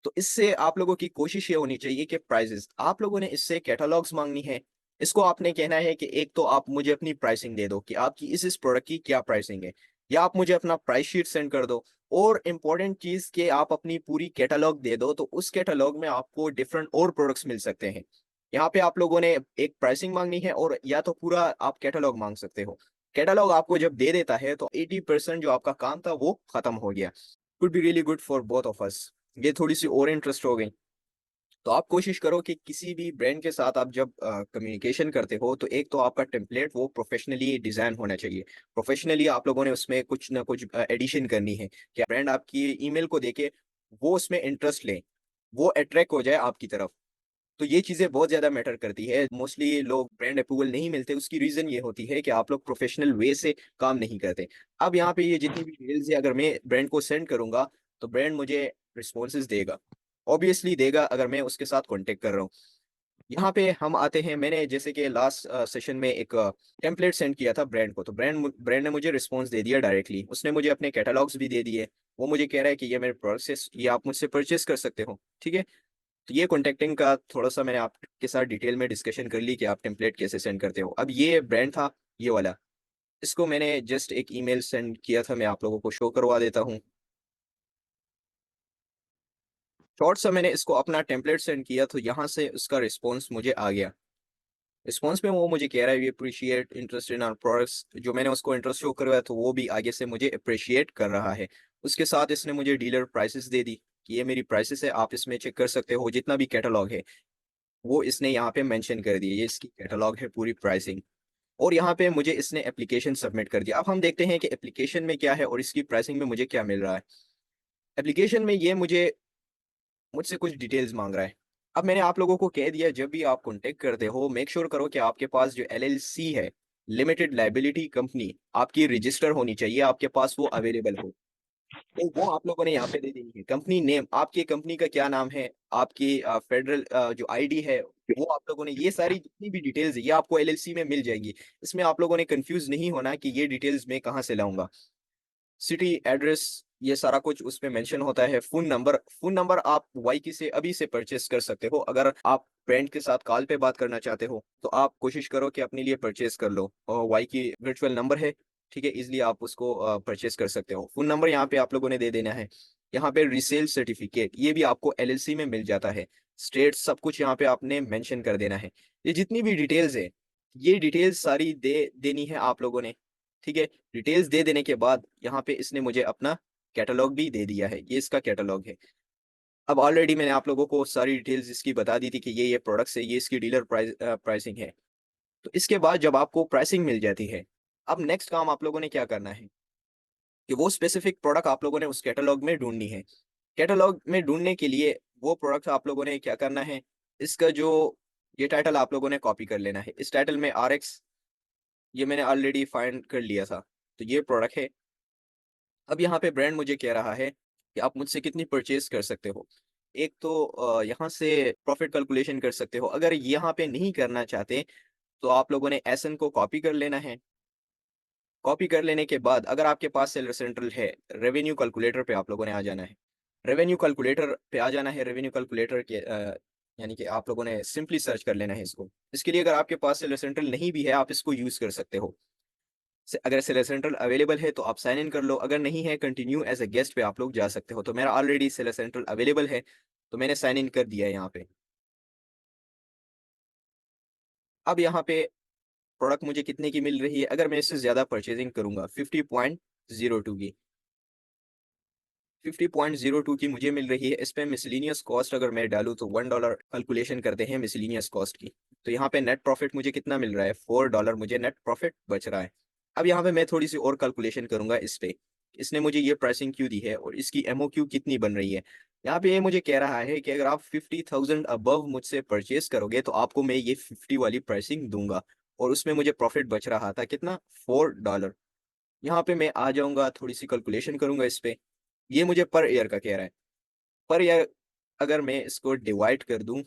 तो इससे आप लोगों की कोशिश ये होनी चाहिए कि प्राइसेज़ आप लोगों ने इससे कैटलॉग्स माँगनी है। इसको आपने कहना है कि एक तो आप मुझे अपनी प्राइसिंग दे दो कि आपकी इस प्रोडक्ट की क्या प्राइसिंग है, या आप मुझे अपना प्राइस शीट सेंड कर दो। और इम्पोर्टेंट चीज़ कि आप अपनी पूरी कैटलॉग दे दो, तो उस कैटलॉग में आपको डिफरेंट और प्रोडक्ट्स मिल सकते हैं। यहाँ पे आप लोगों ने एक प्राइसिंग माँगनी है, और या तो पूरा आप कैटलॉग माँग सकते हो। कैटलॉग आपको जब दे देता है तो 80% जो आपका काम था वो खत्म हो गया। Would be really good for both of us. ये थोड़ी-सी और इंटरेस्ट हो गई। तो आप कोशिश करो कि किसी भी ब्रांड के साथ आप जब कम्युनिकेशन करते हो, तो एक तो आपका टेम्पलेट वो प्रोफेशनली डिज़ाइन होना चाहिए। प्रोफेशनली आप लोगों ने उसमें कुछ ना कुछ एडिशन करनी है, कि ब्रांड आपकी ईमेल को देखे, वो उसमें इंटरेस्ट लें, वो अट्रैक्ट हो जाए आपकी तरफ। तो ये चीज़ें बहुत ज़्यादा मैटर करती है। मोस्टली लोग ब्रांड अप्रूवल नहीं मिलते, उसकी रीज़न ये होती है कि आप लोग प्रोफेशनल वे से काम नहीं करते। अब यहाँ पे ये जितनी भी डिटेल्स है, अगर मैं ब्रांड को सेंड करूँगा, तो ब्रांड मुझे रिस्पॉन्सेज़ देगा। ऑब्वियसली देगा, अगर मैं उसके साथ कॉन्टैक्ट कर रहा हूँ। यहाँ पे हम आते हैं, मैंने जैसे कि लास्ट सेशन में एक टेम्पलेट सेंड किया था ब्रांड को, तो ब्रांड ने मुझे रिस्पॉन्स दे दिया डायरेक्टली। उसने मुझे अपने कैटलॉग्स भी दे दिए। वो मुझे कह रहा है कि ये मेरे प्रोडक्ट्स है, ये आप मुझसे परचेज़ कर सकते हो। ठीक है? तो ये कॉन्टैक्टिंग का थोड़ा-सा मैंने आपके साथ डिटेल में डिस्कशन कर ली कि आप टेम्पलेट कैसे सेंड करते हो। अब ये ब्रांड था, ये वाला। इसको मैंने जस्ट एक ईमेल सेंड किया था, मैं आप लोगों को शो करवा देता हूँ। शॉर्ट सा मैंने इसको अपना टेम्पलेट सेंड किया, तो यहाँ से उसका रिस्पॉन्स मुझे आ गया। रिस्पॉन्स में वो मुझे कह रहा है, we appreciate interest in our products. जो मैंने उसको इंटरेस्ट शो करवाया, तो वो भी आगे से मुझे एप्रिशिएट कर रहा है। उसके साथ इसने मुझे डीलर प्राइसेज़ दे दी कि ये मेरी प्राइसेज़ है, आप इसमें चेक कर सकते हो, जितना भी कैटलॉग है, वो इसने यहाँ पे मेंशन कर दिया। ये इसकी कैटलॉग है, पूरी प्राइसिंग। और यहाँ पे मुझे इसने एप्लीकेशन सबमिट कर दिया। अब हम देखते हैं कि एप्लीकेशन में क्या है और इसकी प्राइसिंग में मुझे क्या मिल रहा है। एप्लीकेशन में ये मुझसे कुछ डिटेल्स माँग रहा है। अब मैंने आप लोगों को कह दिया, जब भी आप कॉन्टैक्ट करते हो, मेक श्योर करो कि आपके पास जो एलएलसी है, लिमिटेड लायबिलिटी कंपनी, आपकी रजिस्टर होनी चाहिए, आपके पास वो अवेलेबल हो। तो वो आप लोगों ने यहाँ पे दे देनी है। कंपनी नेम, आपकी कंपनी का क्या नाम है, आपकी फेडरल जो आईडी है, वो आप लोगों ने, ये सारी जितनी भी डिटेल्स है, ये आपको एलएलसी में मिल जाएगी। इसमें आप लोगों ने कन्फ्यूज़ नहीं होना कि ये डिटेल्स मैं कहाँ से लाऊँगा। सिटी, एड्रेस, ये सारा कुछ उसमें मेंशन होता है। फ़ोन नंबर आप वाईकी से अभी से परचेज़ कर सकते हो। अगर आप ब्रांड के साथ कॉल पे बात करना चाहते हो, तो आप कोशिश करो कि अपने लिए परचेज़ कर लो। और वाईकी वर्चुअल नंबर है, ठीक है? ईज़िली आप उसको परचेज़ कर सकते हो। फ़ोन नंबर यहाँ पे आप लोगों ने दे देना है। यहाँ पे रीसेल सर्टिफ़िकेट, ये भी आपको एलएलसी में मिल जाता है। स्टेट, सब कुछ यहाँ पे आपने मेंशन कर देना है। ये जितनी भी डिटेल्स है, ये डिटेल्स सारी दे देनी है आप लोगों ने, ठीक है? डिटेल्स दे देने के बाद यहाँ पे इसने मुझे अपना कैटलॉग भी दे दिया है। ये इसका कैटलॉग है। अब ऑलरेडी मैंने आप लोगों को सारी डिटेल्स इसकी बता दी थी कि ये प्रोडक्ट्स है, ये इसकी डीलर प्राइसिंग है। तो इसके बाद जब आपको प्राइसिंग मिल जाती है, अब नेक्स्ट काम आप लोगों ने क्या करना है कि वो स्पेसिफिक प्रोडक्ट आप लोगों ने उस कैटलॉग में ढूँढनी है। कैटलॉग में ढूँढने के लिए वो प्रोडक्ट आप लोगों ने क्या करना है, इसका जो ये टाइटल आप लोगों ने कॉपी कर लेना है। इस टाइटल में आरएक्स, ये मैंने ऑलरेडी फाइंड कर लिया था। तो ये प्रोडक्ट है। अब यहाँ पे ब्रांड मुझे कह रहा है कि आप मुझसे कितनी परचेज़ कर सकते हो। एक तो यहाँ से प्रॉफिट कैलकुलेशन कर सकते हो। अगर यहाँ पे नहीं करना चाहते, तो आप लोगों ने एसएन को कॉपी कर लेना है। कॉपी कर लेने के बाद अगर आपके पास सेलर सेंट्रल है, रेवेन्यू कैलकुलेटर पे आप लोगों ने आ जाना है। रेवेन्यू कैलकुलेटर पे आ जाना है, रेवेन्यू कैलकुलेटर के यानी कि आप लोगों ने सिंपली सर्च कर लेना है इसको। इसके लिए अगर आपके पास सेलर सेंट्रल नहीं भी है, आप इसको यूज़ कर सकते हो। अगर सेलर सेंट्रल अवेलेबल है तो आप साइन इन कर लो, अगर नहीं है कंटिन्यू एज़ अ गेस्ट पे आप लोग जा सकते हो। तो मेरा ऑलरेडी सेलर सेंट्रल अवेलेबल है, तो मैंने साइन इन कर दिया है यहाँ पे। अब यहाँ पे प्रोडक्ट मुझे कितने की मिल रही है, अगर मैं इससे ज़्यादा परचेज़िंग करूँगा 50.02 की, 50.02 की मुझे मिल रही है। इस पे मिसलेनियस कॉस्ट अगर मैं डालूँ तो $1 कैलकुलेशन करते हैं मिसलेनियस कॉस्ट की। तो यहाँ पे नेट प्रॉफिट मुझे कितना मिल रहा है, $4 मुझे नेट प्रॉफिट बच रहा है। अब यहाँ पे मैं थोड़ी-सी और कैलकुलेशन करूँगा इस पे। इसने मुझे ये प्राइसिंग क्यों दी है और इसकी एमओक्यू कितनी बन रही है। यहाँ पे ये मुझे कह रहा है कि अगर आप 50,000 अबव मुझसे परचेज़ करोगे तो आपको मैं ये 50 वाली प्राइसिंग दूँगा और उसमें मुझे प्रॉफिट बच रहा था कितना, $4। यहाँ पे मैं आ जाऊँगा, थोड़ी-सी कैलकुलेशन करूँगा इस पे। ये मुझे पर ईयर का कह रहा है। पर ईयर अगर मैं इसको डिवाइड कर दूँ,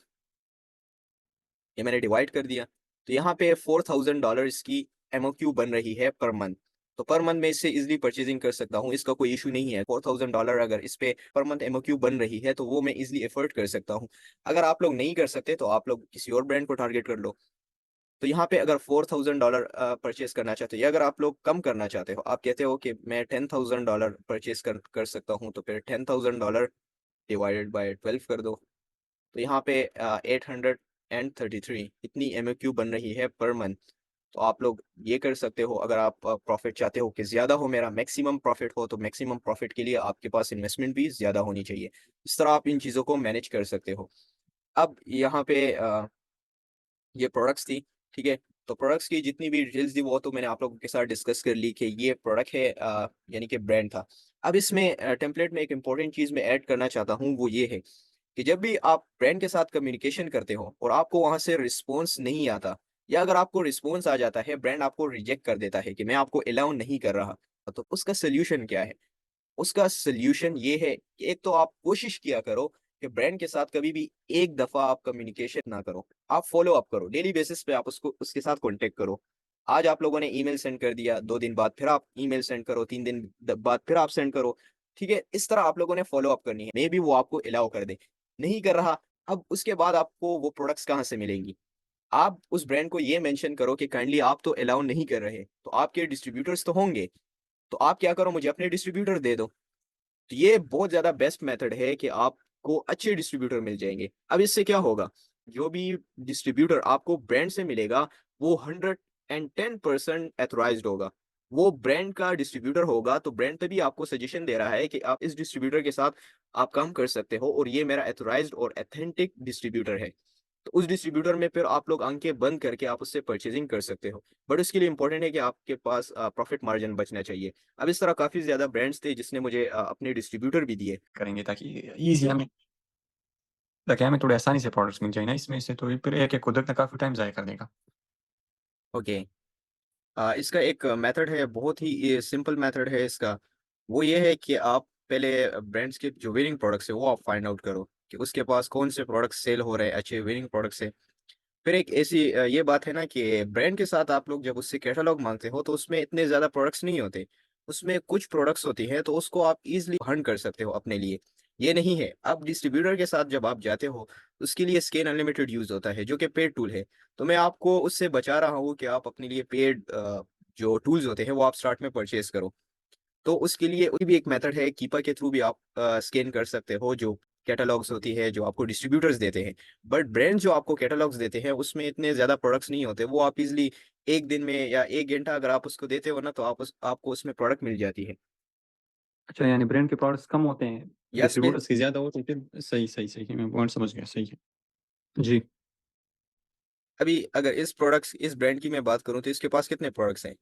ये मैंने डिवाइड कर दिया, तो यहाँ पे $4,000 इसकी एमओक्यू बन रही है पर मंथ। तो पर मंथ मैं इससे ईज़िली परचेज़िंग कर सकता हूँ, इसका कोई इश्यू नहीं है। $4,000 अगर इस पे पर मंथ एमओक्यू बन रही है, तो वो मैं ईज़िली अफ़ोर्ड कर सकता हूँ। अगर आप लोग नहीं कर सकते, तो आप लोग किसी और ब्रांड को टारगेट कर लो। तो यहाँ पे अगर $4,000 परचेज़ करना चाहते हो या अगर आप लोग कम करना चाहते हो, आप कहते हो कि मैं $10,000 परचेज़ कर सकता हूँ, तो फिर $10,000 डिवाइडेड बाय 12 कर दो। तो यहाँ पे 833 इतनी एमओक्यू बन रही है पर मंथ। तो आप लोग ये कर सकते हो, अगर आप प्रॉफ़िट चाहते हो कि ज़्यादा हो, मेरा मैक्सिमम प्रॉफ़िट हो, तो मैक्सिमम प्रॉफ़िट के लिए आपके पास इन्वेस्टमेंट भी ज़्यादा होनी चाहिए। इस तरह आप इन चीज़ों को मैनेज कर सकते हो। अब यहाँ पे ये प्रोडक्ट्स थी, ठीक है? तो प्रोडक्ट्स की जितनी भी डिटेल्स थी वो तो मैंने आप लोगों के साथ डिस्कस कर ली कि ये प्रोडक्ट है, यानी कि ब्रांड था। अब इसमें टेम्पलेट में एक इम्पोर्टेंट चीज़ मैं ऐड करना चाहता हूँ, वो ये है कि जब भी आप ब्रांड के साथ कम्युनिकेशन करते हो और आपको वहाँ से रिस्पॉन्स नहीं आता या अगर आपको रिस्पॉन्स आ जाता है, ब्रांड आपको रिजेक्ट कर देता है कि मैं आपको अलाउ नहीं कर रहा, तो उसका सॉल्यूशन क्या है? उसका सॉल्यूशन ये है कि एक तो आप कोशिश किया करो कि ब्रांड के साथ कभी भी एक दफ़ा आप कम्युनिकेशन ना करो। आप फ़ॉलो अप करो, डेली बेसिस पे आप उसको उसके साथ कॉन्टैक्ट करो। आज आप लोगों ने ईमेल सेंड कर दिया, 2 दिन बाद फिर आप ईमेल सेंड करो, 3 दिन बाद फिर आप सेंड करो। ठीक है? इस तरह आप लोगों ने फ़ॉलो अप करनी है। मेबी वो आपको अलाउ कर दे। नहीं कर रहा, अब उसके बाद आपको वो प्रोडक्ट्स कहाँ से मिलेंगी? आप उस ब्रांड को ये मेंशन करो कि काइंडली आप तो अलाउ नहीं कर रहे, तो आपके डिस्ट्रीब्यूटर्स तो होंगे। तो आप क्या करो, मुझे अपने डिस्ट्रीब्यूटर दे दो। तो ये बहुत ज़्यादा बेस्ट मेथड है कि आपको अच्छे डिस्ट्रीब्यूटर मिल जाएँगे। अब इससे क्या होगा, जो भी डिस्ट्रीब्यूटर आपको ब्रांड से मिलेगा, वो 110% ऑथराइज़्ड होगा। वो ब्रांड का डिस्ट्रीब्यूटर होगा, तो ब्रांड तभी आपको सजेशन दे रहा है कि आप इस डिस्ट्रीब्यूटर के साथ आप काम कर सकते हो और ये मेरा ऑथराइज़्ड और ऑथेंटिक डिस्ट्रीब्यूटर है। तो उस डिस्ट्रीब्यूटर में फिर आप लोग आँखें बंद करके आप उससे परचेज़िंग कर सकते हो। बट उसके लिए इम्पोर्टेंट है कि आपके पास प्रॉफ़िट मार्जिन बचना चाहिए। अब इस तरह काफ़ी ज़्यादा ब्रांड्स थे जिसने मुझे अपने डिस्ट्रीब्यूटर भी दिए।
करेंगे ताकि हमें थोड़ी आसानी से प्रोडक्ट्स मिल जाए ना इसमें से, तो ये फिर एक-एक को देखना काफ़ी टाइम ज़ाया कर देगा।
ओके। इसका एक मेथड है, बहुत ही ये सिंपल मेथड है इसका। वो ये है कि आप पहले ब्रांड्स के जो विनिंग प्रोडक्ट्स हैं वो आप फाइंड आउट करो कि उसके पास कौन से प्रोडक्ट्स सेल हो रहे हैं, अच्छे विनिंग प्रोडक्ट्स हैं। फिर एक ऐसी ये बात है ना कि ब्रांड के साथ आप लोग जब उससे कैटलॉग माँगते हो तो उसमें इतने ज़्यादा प्रोडक्ट्स नहीं होते। उसमें कुछ प्रोडक्ट्स होती हैं तो उसको आप ईज़िली हंट कर सकते हो अपने लिए। ये नहीं है, अब डिस्ट्रीब्यूटर के साथ जब आप जाते हो, उसके लिए स्कैन अनलिमिटेड यूज़ होता है जो कि पेड टूल है। तो मैं आपको उससे बचा रहा हूँ कि आप अपने लिए पेड जो टूल्स होते हैं वो आप स्टार्ट में परचेज़ करो। तो उसके लिए और भी एक मेथड है, कीपा के थ्रू भी आप स्कैन कर सकते हो, जो कैटलॉग्स होती है, जो आपको डिस्ट्रीब्यूटर्स देते हैं। बट ब्रांड जो आपको कैटलॉग्स देते हैं, उसमें इतने ज़्यादा प्रोडक्ट्स नहीं होते। वो आप ईज़िली 1 दिन में या 1 घंटा अगर आप उसको देते हो ना, तो आपको उसमें प्रोडक्ट मिल जाती है।
अच्छा, यानी ब्रांड के प्रोडक्ट्स कम होते हैं,
यस मैं
डिस्ट्रीब्यूटर्स के ज़्यादा होते हैं फिर सही, सही, सही, मैं पॉइंट समझ गया, सही है। जी।
अभी अगर इस ब्रांड की मैं बात करूँ, तो इसके पास कितने प्रोडक्ट्स हैं?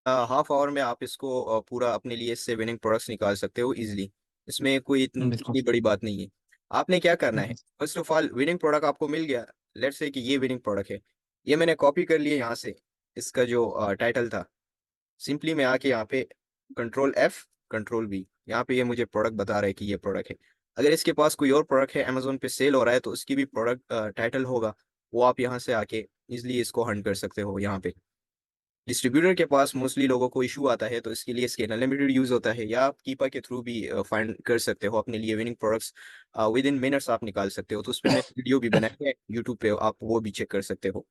हाफ ऑवर में आप इसको पूरा अपने लिए इससे विनिंग प्रोडक्ट्स निकाल सकते हो ईज़िली। इसमें कोई
बिल्कुल।
इतनी बड़ी बात नहीं है। आपने क्या करना
हुँ,
है,
हुँ।
First of all winning product आपको मिल गया, लेट्स से कि ये विनिंग प्रोडक्ट है। ये मैंने कॉपी कर लिया यहाँ से, इसका जो टाइटल था। सिंपली मैं आके यहाँ पे कंट्रोल F, कंट्रोल V, यहाँ पे ये मुझे प्रोडक्ट बता रहा है कि ये प्रोडक्ट है। अगर इसके पास कोई और प्रोडक्ट है, अमेज़न पे सेल हो रहा है, तो उसकी भी प्रोडक्ट टाइटल होगा, वो आप यहाँ से आके ईज़िली इसको हंट कर सकते हो यहाँ पे। डिस्ट्रीब्यूटर के पास मोस्टली लोगों को इश्यू आता है, तो इसके लिए स्कैन अनलिमिटेड यूज़ होता है या आप कीपा के थ्रू भी फाइंड कर सकते हो अपने लिए विनिंग प्रोडक्ट्स, विदिन मिनट्स आप निकाल सकते हो। तो उसपे मैंने वीडियो भी बनाई है यूट्यूब पे, आप वो भी चेक कर सकते हो।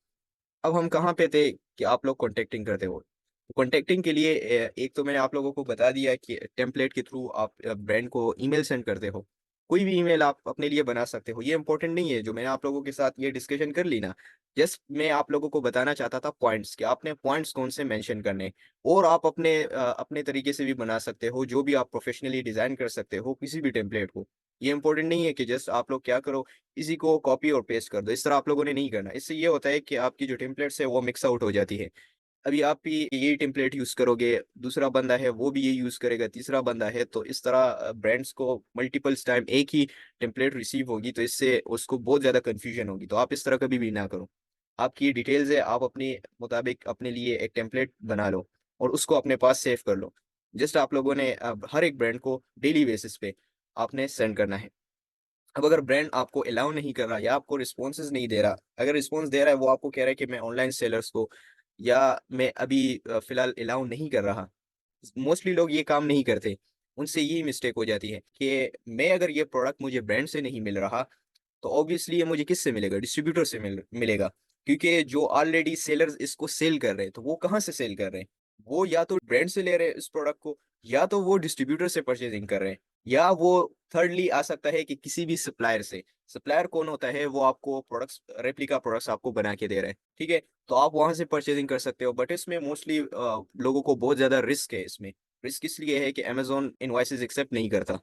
अब हम कहाँ पे थे कि आप लोग कॉन्टैक्टिंग करते हो। कॉन्टैक्टिंग के लिए एक तो मैंने आप लोगों को बता दिया कि टेम्पलेट के थ्रू आप ब्रांड को ईमेल सेंड करते हो। कोई भी ईमेल आप अपने लिए बना सकते हो, ये इम्पोर्टेंट नहीं है, जो मैंने आप लोगों के साथ ये डिस्कशन कर ली ना, जस्ट मैं आप लोगों को बताना चाहता था पॉइंट्स कि आपने पॉइंट्स कौन से मेंशन करने हैं। और आप अपने तरीके से भी बना सकते हो, जो भी आप प्रोफेशनली डिज़ाइन कर सकते हो किसी भी टेम्पलेट को। ये इम्पोर्टेंट नहीं है कि जस्ट आप लोग क्या करो, इसी को कॉपी और पेस्ट कर दो, इस तरह आप लोगों ने नहीं करना। इससे ये होता है कि आपकी जो टेम्पलेट्स है वो मिक्स आउट हो जाती है। अभी आप भी यही टेम्पलेट यूज़ करोगे, दूसरा बंदा है वो भी यही यूज़ करेगा, तीसरा बंदा है, तो इस तरह ब्रांड्स को मल्टीपल्स टाइम एक ही टेम्पलेट रिसीव होगी, तो इससे उसको बहुत ज़्यादा कन्फ्यूजन होगी। तो आप इस तरह कभी भी ना करो। आपकी डिटेल्स है, आप अपने मुताबिक अपने लिए एक टेम्पलेट बना लो और उसको अपने पास सेव कर लो। जस्ट आप लोगों ने हर एक ब्रांड को डेली बेसिस पे आपने सेंड करना है। अब अगर ब्रांड आपको अलाउ नहीं कर रहा या आपको रिस्पॉन्सेज़ नहीं दे रहा, अगर रिस्पॉन्स दे रहा है, वो आपको कह रहा है कि मैं ऑनलाइन सेलर्स को या मैं अभी फ़िलहाल अलाउ नहीं कर रहा। मोस्टली लोग ये काम नहीं करते। उनसे यही मिस्टेक हो जाती है कि मैं अगर ये प्रोडक्ट मुझे ब्रांड से नहीं मिल रहा, तो ऑब्वियसली ये मुझे किससे मिलेगा? डिस्ट्रीब्यूटर से मिलेगा। क्योंकि जो ऑलरेडी सेलर्स इसको सेल कर रहे हैं, तो वो कहाँ से सेल कर रहे हैं? वो या तो ब्रांड से ले रहे हैं इस प्रोडक्ट को, या तो वो डिस्ट्रीब्यूटर से परचेज़िंग कर रहे हैं, या वो थर्डली आ सकता है कि किसी भी सप्लायर से। सप्लायर कौन होता है? वो आपको प्रोडक्ट्स रेप्लिका प्रोडक्ट्स आपको बना के दे रहा है, ठीक है? तो आप वहाँ से परचेज़िंग कर सकते हो, बट इसमें मोस्टली लोगों को बहुत ज़्यादा रिस्क है इसमें। रिस्क इसलिए है कि अमेज़न इनवॉइसेज़ एक्सेप्ट नहीं करता।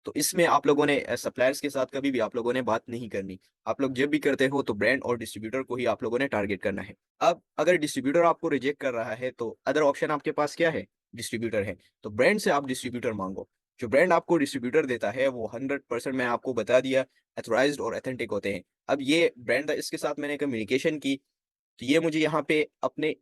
तो इसमें आप लोगों ने सप्लायर्स के साथ कभी भी आप लोगों ने बात नहीं करनी। आप लोग जब भी करते हो तो ब्रांड और डिस्ट्रीब्यूटर को ही आप लोगों ने टारगेट करना है। अब अगर डिस्ट्रीब्यूटर आपको रिजेक्ट कर रहा है तो अदर ऑप्शन आपके पास क्या है? डिस्ट्रीब्यूटर है। तो ब्रांड से आप डिस्ट्रीब्यूटर माँगो। जो ब्रांड आपको डिस्ट्रीब्यूटर देता है वो 100% मैंने आपको बता दिया ऑथराइज़्ड और ऑथेंटिक होते हैं। अब ये ब्रांड इसके साथ मैंने कम्युनिकेशन की, तो ये मुझे यहाँ पे अपने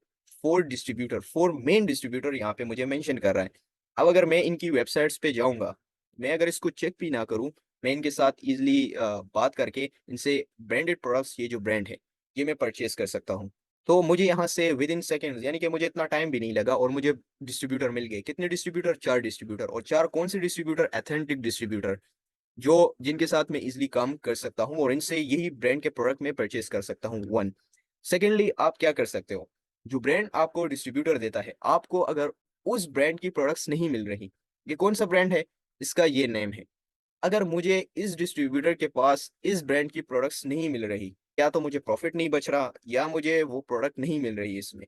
4 मेन डिस्ट्रीब्यूटर यहाँ पे मुझे मेंशन कर रहा है। अब अगर मैं इनकी वेबसाइट्स पे जाऊँगा, मैं अगर इसको चेक भी ना करूँ, मैं इनके साथ ईज़िली बात करके इनसे ब्रांडेड प्रोडक्ट्स, ये जो ब्रांड है, ये मैं परचेज़ कर सकता हूँ। तो मुझे यहाँ से विदिन सेकंड्स, यानी कि मुझे इतना टाइम भी नहीं लगा और मुझे डिस्ट्रीब्यूटर मिल गए। कितने डिस्ट्रीब्यूटर? 4 डिस्ट्रीब्यूटर, और 4 कौन से डिस्ट्रीब्यूटर? ऑथेंटिक डिस्ट्रीब्यूटर, जो जिनके साथ मैं ईज़िली काम कर सकता हूँ और इनसे यही ब्रांड के प्रोडक्ट मैं परचेज़ कर सकता हूँ, 1। सेकेंडली आप क्या कर सकते हो? जो ब्रांड आपको डिस्ट्रीब्यूटर देता है, आपको अगर उस ब्रांड की प्रोडक्ट्स नहीं मिल रही, ये कौन-सा ब्रांड है? इसका ये नेम है। अगर मुझे इस डिस्ट्रीब्यूटर के पास इस ब्रांड की प्रोडक्ट्स नहीं मिल रही, या तो मुझे प्रॉफ़िट नहीं बच रहा या मुझे वो प्रोडक्ट नहीं मिल रही है इसमें,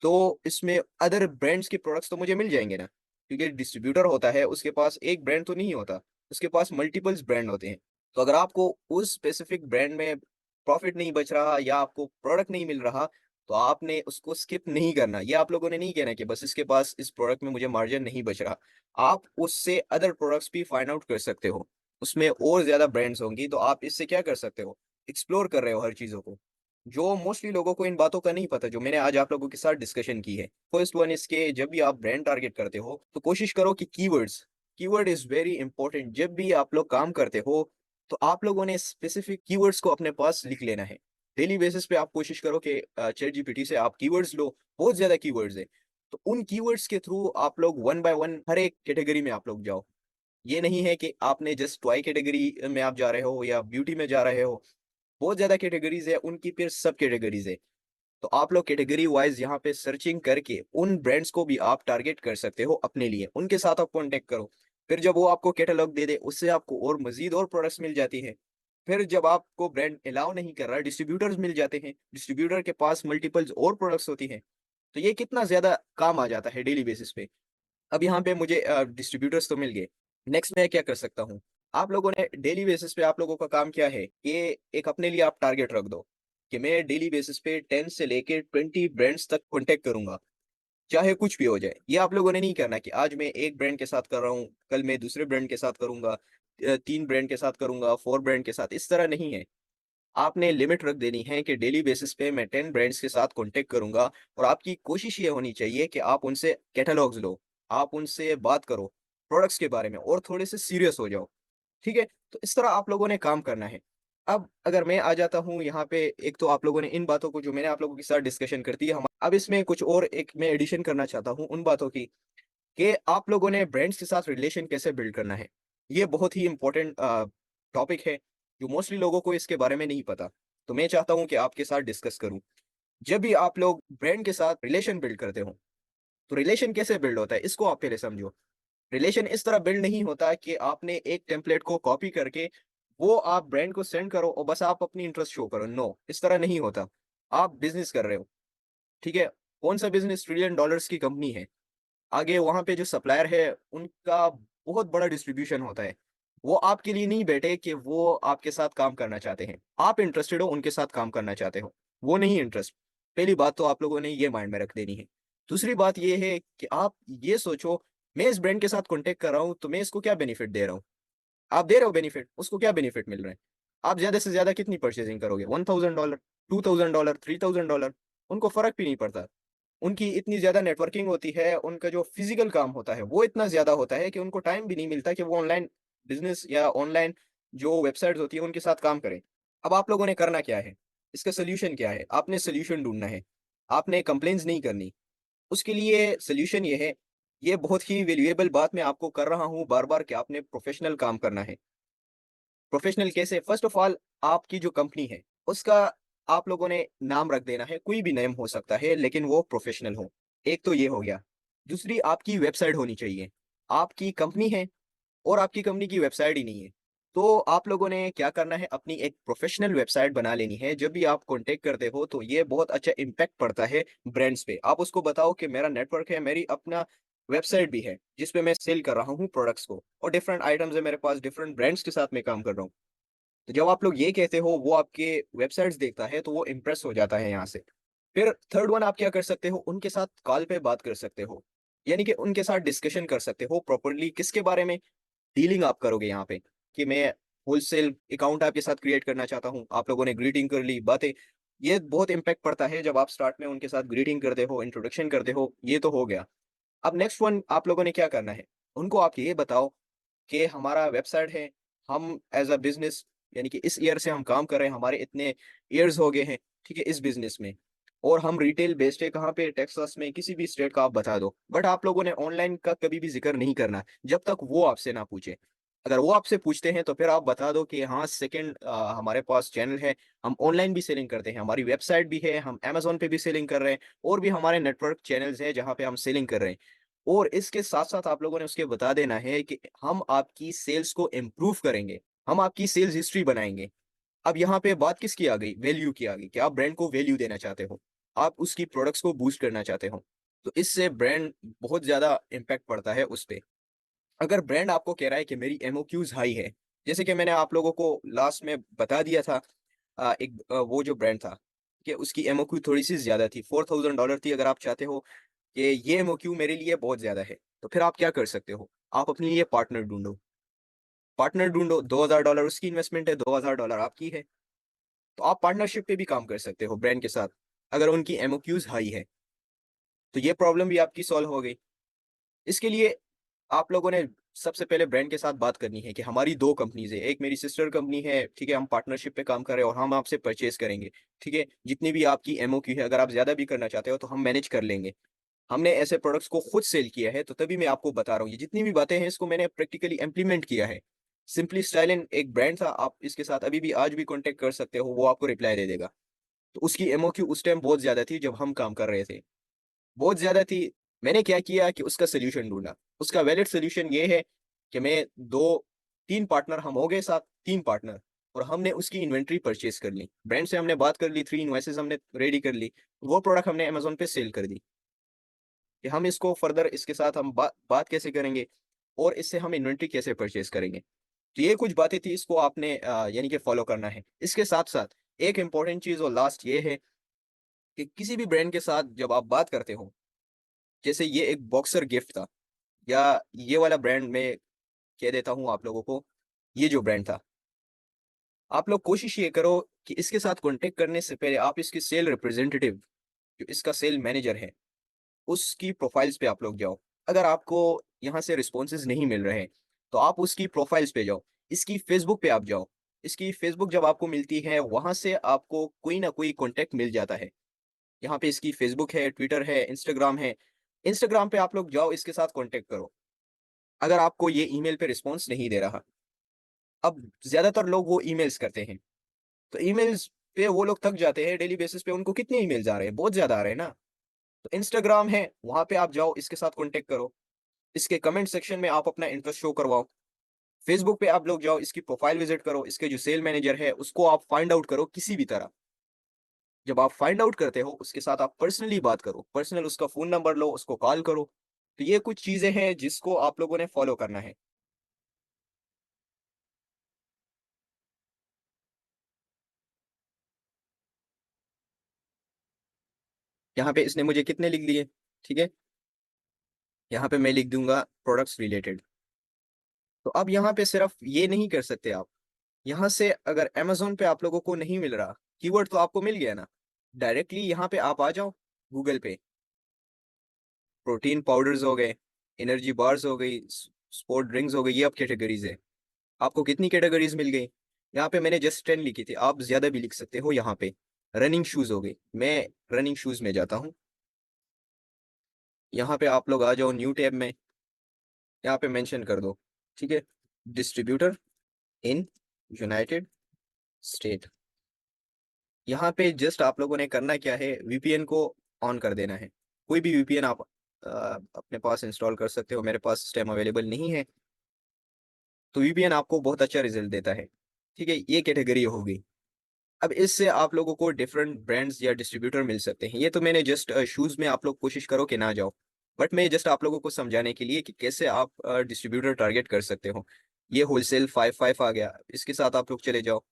तो इसमें अदर ब्रांड्स के प्रोडक्ट्स तो मुझे मिल जाएँगे ना, क्योंकि डिस्ट्रीब्यूटर होता है, उसके पास एक ब्रांड तो नहीं होता, उसके पास मल्टीपल्स ब्रांड होते हैं। तो अगर आपको उस स्पेसिफिक ब्रांड में प्रॉफ़िट नहीं बच रहा या आपको प्रोडक्ट नहीं मिल रहा, तो आपने उसको स्किप नहीं करना। ये आप लोगों ने नहीं कहना कि बस इसके पास इस प्रोडक्ट में मुझे मार्जिन नहीं बच रहा। आप उससे अदर प्रोडक्ट्स भी फाइंड आउट कर सकते हो। उसमें और ज़्यादा ब्रांड्स होंगी, तो आप इससे क्या कर सकते हो? एक्सप्लोर कर रहे हो हर चीज़ों को। जो मोस्टली लोगों को इन बातों का नहीं पता, जो मैंने आज आप लोगों के साथ डिस्कशन की है। फर्स्ट वन इसके, जब भी आप ब्रांड टारगेट करते हो, तो कोशिश करो कि कीवर्ड इज़ वेरी इंपॉर्टेंट। जब भी आप लोग काम करते हो, तो आप लोगों ने स्पेसिफिक कीवर्ड्स को अपने पास लिख लेना है। डेली बेसिस पे आप कोशिश करो कि चैटजीपीटी से आप कीवर्ड्स लो, बहुत ज़्यादा कीवर्ड्स हैं। तो उन कीवर्ड्स के थ्रू आप लोग वन बाय वन हर एक कैटेगरी में आप लोग जाओ। ये नहीं है कि आपने जस्ट टॉय कैटेगरी में आप जा रहे हो या ब्यूटी में जा रहे हो। बहुत ज़्यादा कैटेगरीज़ है, उनकी फिर सब कैटेगरीज़ है। तो आप लोग कैटेगरी वाइज़ यहाँ पे सर्चिंग करके उन ब्रांड्स को भी आप टारगेट कर सकते हो अपने लिए, उनके साथ आप कॉन्टैक्ट करो। फिर जब वो आपको कैटलॉग दे दे, उससे आपको और मज़ीद और प्रोडक्ट्स मिल जाती हैं। फिर जब आपको ब्रांड अलाउ नहीं कर रहा, डिस्ट्रीब्यूटर्स मिल जाते हैं, डिस्ट्रीब्यूटर के पास मल्टीपल्स और प्रोडक्ट्स होती हैं, तो ये कितना ज़्यादा काम आ जाता है डेली बेसिस पे। अब यहाँ पे मुझे डिस्ट्रीब्यूटर्स तो मिल गए। नेक्स्ट मैं क्या कर सकता हूँ? आप लोगों ने डेली बेसिस पे आप लोगों का काम क्या है? ये एक अपने लिए आप टारगेट रख दो कि मैं डेली बेसिस पे 10 से लेके 20 ब्रांड्स तक कॉन्टैक्ट करूँगा, चाहे कुछ भी हो जाए। ये आप लोगों ने नहीं करना कि आज मैं 1 ब्रांड के साथ कर रहा हूँ, कल मैं दूसरे ब्रांड के साथ करूँगा, 3 ब्रांड के साथ करूँगा, 4 ब्रांड के साथ, इस तरह नहीं है। आपने लिमिट रख देनी है कि डेली बेसिस पे मैं 10 ब्रांड्स के साथ कॉन्टैक्ट करूँगा, और आपकी कोशिश ये होनी चाहिए कि आप उनसे कैटलॉग्स लो, आप उनसे बात करो, प्रोडक्ट्स के बारे में, और थोड़े से सीरियस हो जाओ, ठीक है? तो इस तरह आप लोगों ने काम करना है। अब अगर मैं आ जाता हूँ यहाँ पे, एक तो आप लोगों ने इन बातों को जो मैंने आप लोगों के साथ डिस्कशन कर दी है, हम अब इसमें कुछ और एक मैं एडिशन करना चाहता हूँ उन बातों की, कि आप लोगों ने ब्रांड्स के साथ रिलेशन कैसे बिल्ड करना है। ये बहुत ही इम्पोर्टेंट टॉपिक है, जो मोस्टली लोगों को इसके बारे में नहीं पता। तो मैं चाहता हूँ कि आपके साथ डिस्कस करूँ। जब भी आप लोग ब्रांड के साथ रिलेशन बिल्ड करते हो, तो रिलेशन कैसे बिल्ड होता है, इसको आप पहले समझो। रिलेशन इस तरह बिल्ड नहीं होता कि आपने एक टेम्पलेट को कॉपी करके वो आप ब्रांड को सेंड करो और बस आप अपनी इंटरेस्ट शो करो। नो, इस तरह नहीं होता। आप बिज़नेस कर रहे हो, ठीक है? कौन-सा बिज़नेस ट्रिलियन डॉलर्स की कंपनी है। आगे वहाँ पे जो सप्लायर है, उनका बहुत बड़ा डिस्ट्रीब्यूशन होता है। वो आपके लिए नहीं बैठे कि वो आपके साथ काम करना चाहते हैं। आप इंटरेस्टेड हो, उनके साथ काम करना चाहते हो, वो नहीं इंटरेस्ट। पहली बात तो आप लोगों ने ये माइंड में रख देनी है। दूसरी बात ये है कि आप ये सोचो, मैं इस ब्रांड के साथ कॉन्टैक्ट कर रहा हूँ, तो मैं इसको क्या बेनिफिट दे रहा हूँ? आप दे रहे हो बेनिफिट, उसको क्या बेनिफिट मिल रहा है? आप ज़्यादा से ज़्यादा कितनी परचेज़िंग करोगे? $1000, $2000, $3000, उनको फ़र्क भी नहीं पड़ता। उनकी इतनी ज़्यादा नेटवर्किंग होती है, उनका जो फ़िज़िकल काम होता है, वो इतना ज़्यादा होता है कि उनको टाइम भी नहीं मिलता कि वो ऑनलाइन बिज़नेस या ऑनलाइन जो वेबसाइट्स होती हैं, उनके साथ काम करें। अब आप लोगों ने करना क्या है? इसका सॉल्यूशन क्या है? आपने सॉल्यूशन ढूँढना है। आपने कंप्लेंट्स नहीं करनी। उसके लिए सॉल्यूशन ये है, ये बहुत ही वैल्यूएबल बात मैं आपको कर रहा हूँ बार-बार कि आपने प्रोफ़ेशनल काम करना है। प्रोफ़ेशनल कैसे? फ़र्स्ट ऑफ़ ऑल आपकी जो कंपनी है, उसका आप लोगों ने नाम रख देना है, कोई भी नेम हो सकता है लेकिन वो प्रोफ़ेशनल हो। एक तो ये हो गया। दूसरी आपकी वेबसाइट होनी चाहिए। आपकी कंपनी है और आपकी कंपनी की वेबसाइट ही नहीं है। तो आप लोगों ने क्या करना है, अपनी एक प्रोफ़ेशनल वेबसाइट बना लेनी है। जब भी आप कॉन्टैक्ट करते हो तो ये बहुत अच्छा इम्पैक्ट पड़ता है ब्रांड्स पे। आप उसको बताओ कि मेरा नेटवर्क है, मेरी अपना वेबसाइट भी है, जिस पे मैं सेल कर रहा हूँ प्रोडक्ट्स को और डिफरेंट आइटम्स है मेरे पास, डिफरेंट ब्रांड्स के साथ मैं काम कर रहा हूँ। तो जब आप लोग ये कहते हो, वो आपके वेबसाइट्स देखता है, तो वो इम्प्रेस हो जाता है यहाँ से। फिर थर्ड वन आप क्या कर सकते हो, उनके साथ कॉल पे बात कर सकते हो। यानी कि उनके साथ डिस्कशन कर सकते हो प्रॉपर्ली किसके बारे में डीलिंग आप करोगे यहाँ पे, कि मैं होलसेल अकाउंट आपके साथ क्रिएट करना चाहता हूँ। आप लोगों ने ग्रीटिंग कर ली, बातें, ये बहुत इम्पैक्ट पड़ता है जब आप स्टार्ट में उनके साथ ग्रीटिंग करते हो, इंट्रोडक्शन करते हो, ये तो हो गया। अब नेक्स्ट वन आप लोगों ने क्या करना है, उनको आप ये बताओ कि हमारा वेबसाइट है, हम एज़ अ बिज़नेस यानी कि इस ईयर से हम काम कर रहे हैं, हमारे इतने ईयर्स हो गए हैं, ठीक है, इस बिज़नेस में और हम रिटेल बेस्ड है, कहाँ पे टेक्सास में, किसी भी स्टेट का आप बता दो। बट आप लोगों ने ऑनलाइन का कभी भी ज़िक्र नहीं करना, जब तक वो आपसे ना पूछे। अगर वो आपसे पूछते हैं, तो फिर आप बता दो कि हाँ, सेकंड हमारे पास चैनल है, हम ऑनलाइन भी सेलिंग करते हैं, हमारी वेबसाइट भी है, हम अमेज़न पे भी सेलिंग कर रहे हैं और भी हमारे नेटवर्क चैनल्स हैं, जहाँ पे हम सेलिंग कर रहे हैं। और इसके साथ-साथ आप लोगों ने उसके बता देना है कि हम आपकी सेल्स को इम्प्रूव करेंगे, हम आपकी सेल्स हिस्ट्री बनाएँगे। अब यहाँ पे बात किसकी आ गई? वैल्यू की आ गई कि आप ब्रांड को वैल्यू देना चाहते हो। आप उसकी प्रोडक्ट्स को बूस्ट करना चाहते हो। तो इससे ब्रांड बहुत ज़्यादा इम्पैक्ट पड़ता है उस पे। अगर ब्रांड आपको कह रहा है कि मेरी एमओक्यूज़ हाई है, जैसे कि मैंने आप लोगों को लास्ट में बता दिया था वो जो ब्रांड था, कि उसकी एमओक्यू थोड़ी-सी ज़्यादा थी, $4000 थी। अगर आप चाहते हो कि ये एमओक्यू मेरे लिए बहुत ज़्यादा है, तो फिर आप क्या कर सकते हो? आप अपने लिए पार्टनर ढूँढो। पार्टनर ढूँढो, $2000 उसकी इन्वेस्टमेंट है, $2000 आपकी है। तो आप पार्टनरशिप पे भी काम कर सकते हो ब्रांड के साथ, अगर उनकी एमओक्यूज़ हाई है, तो ये प्रॉब्लम भी आपकी सॉल्व हो गई। इसके लिए आप लोगों ने सबसे पहले ब्रांड के साथ बात करनी है कि हमारी 2 कंपनीज़ है, एक मेरी सिस्टर कंपनी है, ठीक है? हम पार्टनरशिप पे काम कर रहे हैं और हम आपसे परचेज़ करेंगे, ठीक है? जितनी भी आपकी एमओक्यू है, अगर आप ज़्यादा भी करना चाहते हो, तो हम मैनेज कर लेंगे। हमने ऐसे प्रोडक्ट्स को खुद सेल किया है, तो तभी मैं आपको बता रहा हूँ। ये जितनी भी बातें हैं, इसको मैंने प्रैक्टिकली इम्प्लीमेंट किया है। सिंपली स्टाइलिन एक ब्रांड था, आप इसके साथ अभी भी आज भी कॉन्टैक्ट कर सकते हो, वो आपको रिप्लाई दे देगा। तो उसकी एमओक्यू उस टाइम बहुत ज़्यादा थी जब हम काम कर रहे थे, बहुत ज़्यादा थी। मैंने क्या किया कि उसका सॉल्यूशन ढूँढा। उसका वैलिड सॉल्यूशन ये है कि मैं 2-3 पार्टनर हम हो गए साथ, 3 पार्टनर और हमने उसकी इन्वेंटरी परचेज़ कर ली। ब्रांड से हमने बात कर ली, 3 इनवॉइसेज़ हमने रेडी कर ली। वो प्रोडक्ट हमने अमेज़न पे सेल कर दी कि हम इसको फर्दर इसके साथ हम बात कैसे करेंगे और इससे हम इन्वेंटरी कैसे परचेज़ करेंगे। तो ये कुछ बातें थी, इसको आपने यानी कि फ़ॉलो करना है। इसके साथ-साथ एक इम्पोर्टेंट चीज़ और लास्ट ये है कि किसी भी ब्रांड के साथ जब आप बात करते हो, जैसे ये एक बॉक्सर गिफ्ट था या ये वाला ब्रांड मैं कह देता हूँ आप लोगों को, ये जो ब्रांड था, आप लोग कोशिश ये करो कि इसके साथ कॉन्टैक्ट करने से पहले आप इसके सेल रिप्रेजेंटेटिव, जो इसका सेल मैनेजर है, उसकी प्रोफाइल्स पे आप लोग जाओ। अगर आपको यहाँ से रिस्पॉन्सेज़ नहीं मिल रहे हैं, तो आप उसकी प्रोफाइल्स पे जाओ। इसकी फ़ेसबुक पे आप जाओ। इसकी फ़ेसबुक जब आपको मिलती है, वहाँ से आपको कोई ना कोई कॉन्टैक्ट मिल जाता है। यहाँ पे इसकी फ़ेसबुक है, ट्विटर है, इंस्टाग्राम है। इंस्टाग्राम पे आप लोग जाओ, इसके साथ कॉन्टैक्ट करो। अगर आपको ये ईमेल पे रिस्पॉन्स नहीं दे रहा, अब ज़्यादातर लोग वो ईमेल्स करते हैं। तो ईमेल्स पे वो लोग थक जाते हैं, डेली बेसिस पे उनको कितने ईमेल्स आ रहे हैं, बहुत ज़्यादा आ रहे हैं ना। तो इंस्टाग्राम है, वहाँ पे आप जाओ, इसके साथ कॉन्टैक्ट करो। इसके कमेंट सेक्शन में आप अपना इंटरेस्ट शो करवाओ। फेसबुक पे आप लोग जाओ, इसकी प्रोफाइल विज़िट करो, इसके जो सेल मैनेजर है, उसको आप फाइंड आउट करो किसी भी तरह। जब आप फाइंड आउट करते हो, उसके साथ आप पर्सनली बात करो, पर्सनल उसका फ़ोन नंबर लो, उसको कॉल करो। तो ये कुछ चीज़ें हैं जिसको आप लोगों ने फ़ॉलो करना है। यहाँ पे इसने मुझे कितने लिख दिए, ठीक है? यहाँ पे मैं लिख दूँगा प्रोडक्ट्स रिलेटेड। तो अब यहाँ पे सिर्फ़ ये नहीं कर सकते आप। यहाँ से अगर अमेज़न पे आप लोगों को नहीं मिल रहा, कीवर्ड तो आपको मिल गया ना, डायरेक्टली यहाँ पे आप आ जाओ गूगल पे, प्रोटीन पाउडर्स हो गए, एनर्जी बार्स हो गई, स्पोर्ट ड्रिंक्स हो गई, ये अब कैटेगरीज़ है। आपको कितनी कैटेगरीज़ मिल गई? यहाँ पे मैंने जस्ट 10 लिखी थी, आप ज़्यादा भी लिख सकते हो यहाँ पे। रनिंग शूज़ हो गई, मैं रनिंग शूज़ में जाता हूँ। यहाँ पे आप लोग आ जाओ न्यू टैब में, यहाँ पे मेंशन कर दो, ठीक है? Distributor in United state. यहाँ पे जस्ट आप लोगों ने करना क्या है, वीपीएन को ऑन कर देना है। कोई भी वीपीएन आप अपने पास इंस्टॉल कर सकते हो, मेरे पास इस टाइम अवेलेबल नहीं है, तो वीपीएन आपको बहुत अच्छा रिज़ल्ट देता है। ठीक है? ये कैटेगरी हो गई। अब इससे आप लोगों को डिफरेंट ब्रांड्स या डिस्ट्रीब्यूटर मिल सकते हैं। ये तो मैंने जस्ट शूज़ में आप लोग कोशिश करो कि ना जाओ। बट मैं जस्ट आप लोगों को समझाने के लिए कि कैसे आप डिस्ट्रीब्यूटर टारगेट कर सकते हो। ये होलसेल 5-5 आ गया, इसके साथ आप लोग चले जाओ,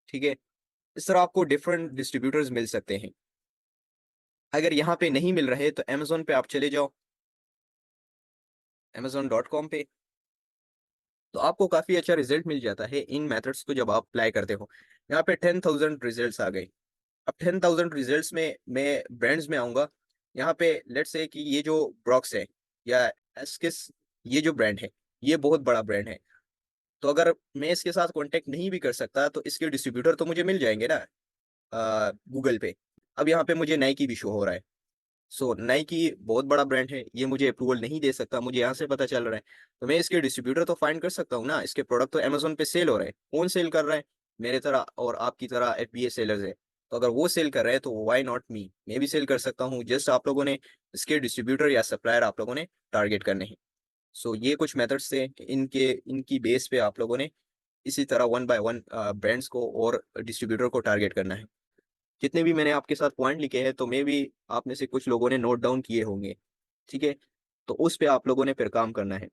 ठीक है? इस तरह आपको डिफरेंट डिस्ट्रीब्यूटर्स मिल सकते हैं। अगर यहाँ पे नहीं मिल रहे तो अमेज़न पे आप चले जाओ, amazon.com पे, तो आपको काफ़ी अच्छा रिज़ल्ट मिल जाता है इन मेथड्स को जब आप अप्लाई करते हो। यहाँ पे 10,000 रिज़ल्ट्स आ गए। अब 10,000 रिज़ल्ट्स में मैं ब्रांड्स में आऊँगा। यहाँ पे लेट्स से कि ये जो ब्रॉक्स है या एस्किस, ये जो ब्रांड है, ये बहुत बड़ा ब्रांड है। तो अगर मैं इसके साथ कॉन्टैक्ट नहीं भी कर सकता तो इसके डिस्ट्रीब्यूटर तो मुझे मिल जाएँगे ना गूगल पे। अब यहाँ पे मुझे नाइकी भी शो हो रहा है। सो नाइकी बहुत बड़ा ब्रांड है, ये मुझे अप्रूवल नहीं दे सकता, मुझे यहाँ से पता चल रहा है। तो मैं इसके डिस्ट्रीब्यूटर तो फाइंड कर सकता हूँ ना, इसके प्रोडक्ट तो अमेज़न पे सेल हो रहे हैं। कौन सेल कर रहा है? मेरे तरह और आपकी तरह एफबीए सेलर्स हैं। तो अगर वो सेल कर रहे हैं तो व्हाई नॉट मी? मैं भी सेल कर सकता हूँ। जस्ट आप लोगों ने इसके डिस्ट्रीब्यूटर या सप्लायर आप लोगों ने टारगेट करने हैं। सो ये कुछ मेथड्स थे, इनके इनकी बेस पे आप लोगों ने इसी तरह वन बाय वन ब्रांड्स को और डिस्ट्रीब्यूटर को टारगेट करना है। जितने भी मैंने आपके साथ पॉइंट लिखे हैं, तो मे बी आप में से कुछ लोगों ने नोट डाउन किए होंगे, ठीक है? तो उस पे आप लोगों ने फिर काम करना है।